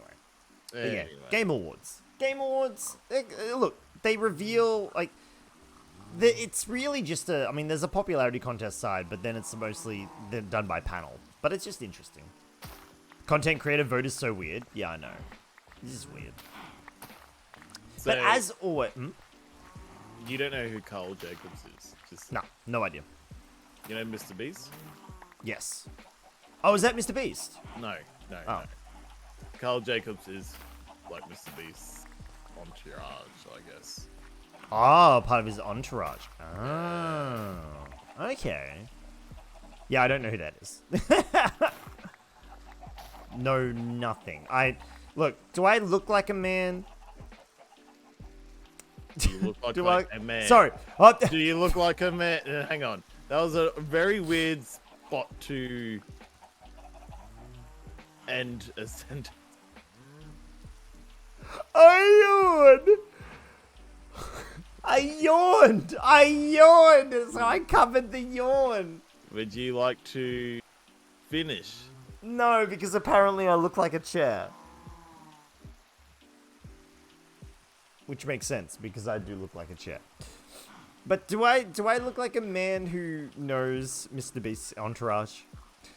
Speaker 1: Yeah, Game Awards. Game Awards, look, they reveal, like, it's really just I mean, there's a popularity contest side, but then it's mostly done by panel. But it's just interesting. Content creator vote is so weird. Yeah, I know. This is weird.
Speaker 2: So,
Speaker 1: but as always...
Speaker 2: You don't know who Carl Jacobs is? Just
Speaker 1: no idea.
Speaker 2: You know Mr. Beast?
Speaker 1: Yes. Oh, is that Mr. Beast?
Speaker 2: No.
Speaker 1: Oh.
Speaker 2: Carl Jacobs is like Mr. Beast's entourage, I guess.
Speaker 1: Oh, part of his entourage. Oh. Okay. Yeah, I don't know who that is. No, nothing. Look, do I look like a man?
Speaker 2: Do you look like a man?
Speaker 1: Sorry.
Speaker 2: Do you look like a man? Hang on. That was a very weird spot to end a sentence.
Speaker 1: I yawned, so I covered the yawn.
Speaker 2: Would you like to finish?
Speaker 1: No, because apparently I look like a chair. which makes sense because I do look like a chair. But do I look like a man who knows Mr. Beast's entourage?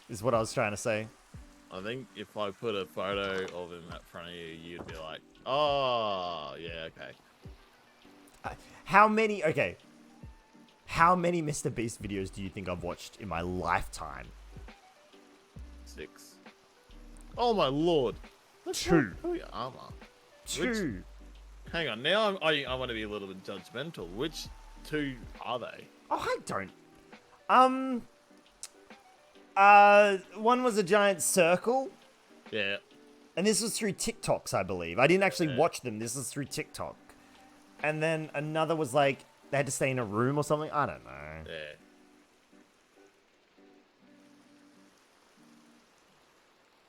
Speaker 1: Is what I was trying to say.
Speaker 2: I think if I put a photo of him in front of you, you'd be like, oh, yeah, okay.
Speaker 1: How many Mr. Beast videos do you think I've watched in my lifetime?
Speaker 2: 6. Oh my lord. That's
Speaker 1: 2.
Speaker 2: Armor.
Speaker 1: 2.
Speaker 2: Hang on, now I want to be a little bit judgmental. Which 2 are they?
Speaker 1: Oh, I don't. One was a giant circle.
Speaker 2: Yeah.
Speaker 1: And this was through TikToks, I believe. I didn't actually watch them. This was through TikTok. And then another was like, they had to stay in a room or something. I don't know.
Speaker 2: Yeah.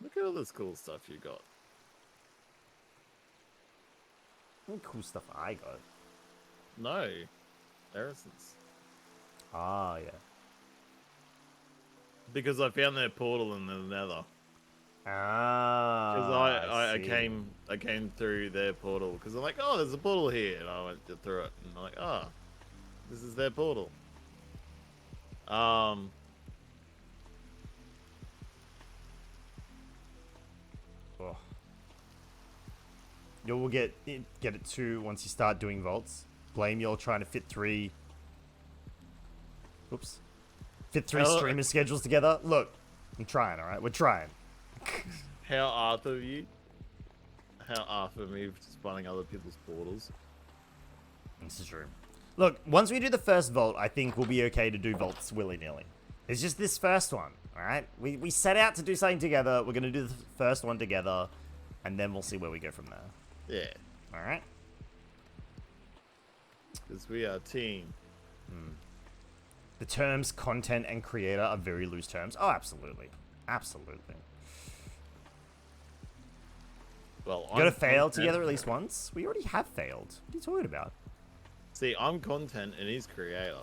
Speaker 2: Look at all this cool stuff you got.
Speaker 1: What cool stuff I got.
Speaker 2: No. Harrison's.
Speaker 1: Ah, yeah.
Speaker 2: Because I found their portal in the nether.
Speaker 1: Ah.
Speaker 2: Because I came through their portal. Because I'm like, oh, there's a portal here. And I went through it. And I'm like, oh, this is their portal.
Speaker 1: Oh. You will get it too once you start doing vaults. Blame you're trying to fit 3. Oops. Fit 3 streamer schedules together. Look, I'm trying. All right, we're trying.
Speaker 2: How Arthur of you? How Arthur of me spawning other people's portals?
Speaker 1: This is true. Look, once we do the first vault, I think we'll be okay to do vaults willy-nilly. It's just this first one, all right? We set out to do something together. We're going to do the first one together, and then we'll see where we go from there.
Speaker 2: Yeah.
Speaker 1: All right?
Speaker 2: Because we are a team.
Speaker 1: The terms content and creator are very loose terms. Oh, absolutely. Absolutely.
Speaker 2: Well,
Speaker 1: You gotta fail together at least once? We already have failed. What are you talking about?
Speaker 2: See, I'm content and he's creator.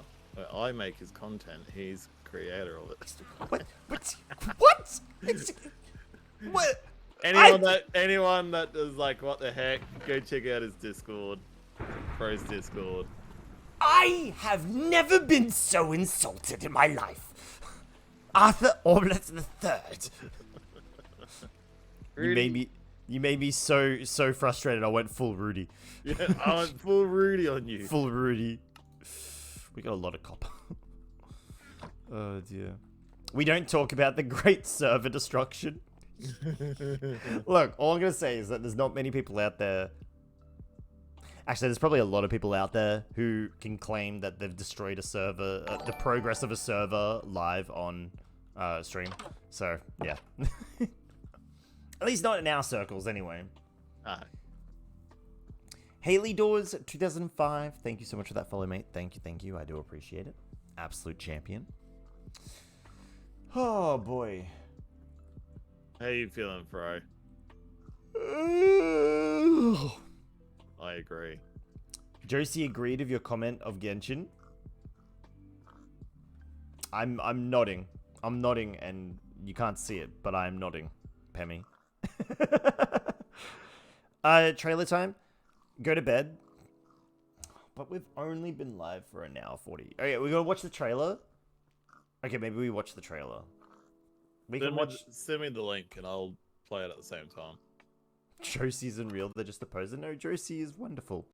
Speaker 2: I make his content, he's creator of it.
Speaker 1: What? What? What?
Speaker 2: Anyone that is like, what the heck, go check out his Discord. Bro's Discord.
Speaker 1: I have never been so insulted in my life. Arthur Omelette the Third.
Speaker 2: Rudy?
Speaker 1: You made me so frustrated. I went full Rudy.
Speaker 2: Yeah, I went full Rudy on you.
Speaker 1: Full Rudy. We got a lot of copper. Oh dear. We don't talk about the great server destruction. Look, all I'm gonna say is that there's not many people out there. Actually, there's probably a lot of people out there who can claim that they've destroyed a server, the progress of a server live on stream. So, yeah. At least not in our circles, anyway. Haley Doors 2005. Thank you so much for that follow, mate. Thank you. I do appreciate it. Absolute champion. Oh, boy.
Speaker 2: How you feeling, Fro? I agree.
Speaker 1: Josie agreed with your comment of Genshin. I'm nodding. I'm nodding, and you can't see it, but I'm nodding, Pemmy. Trailer time. Go to bed. But we've only been live for an hour 40. Okay, we gotta watch the trailer. Okay, maybe we watch the trailer. We can watch.
Speaker 2: Send me the link, and I'll play it at the same time.
Speaker 1: Josie isn't real. They're just a poser. No, Josie is wonderful.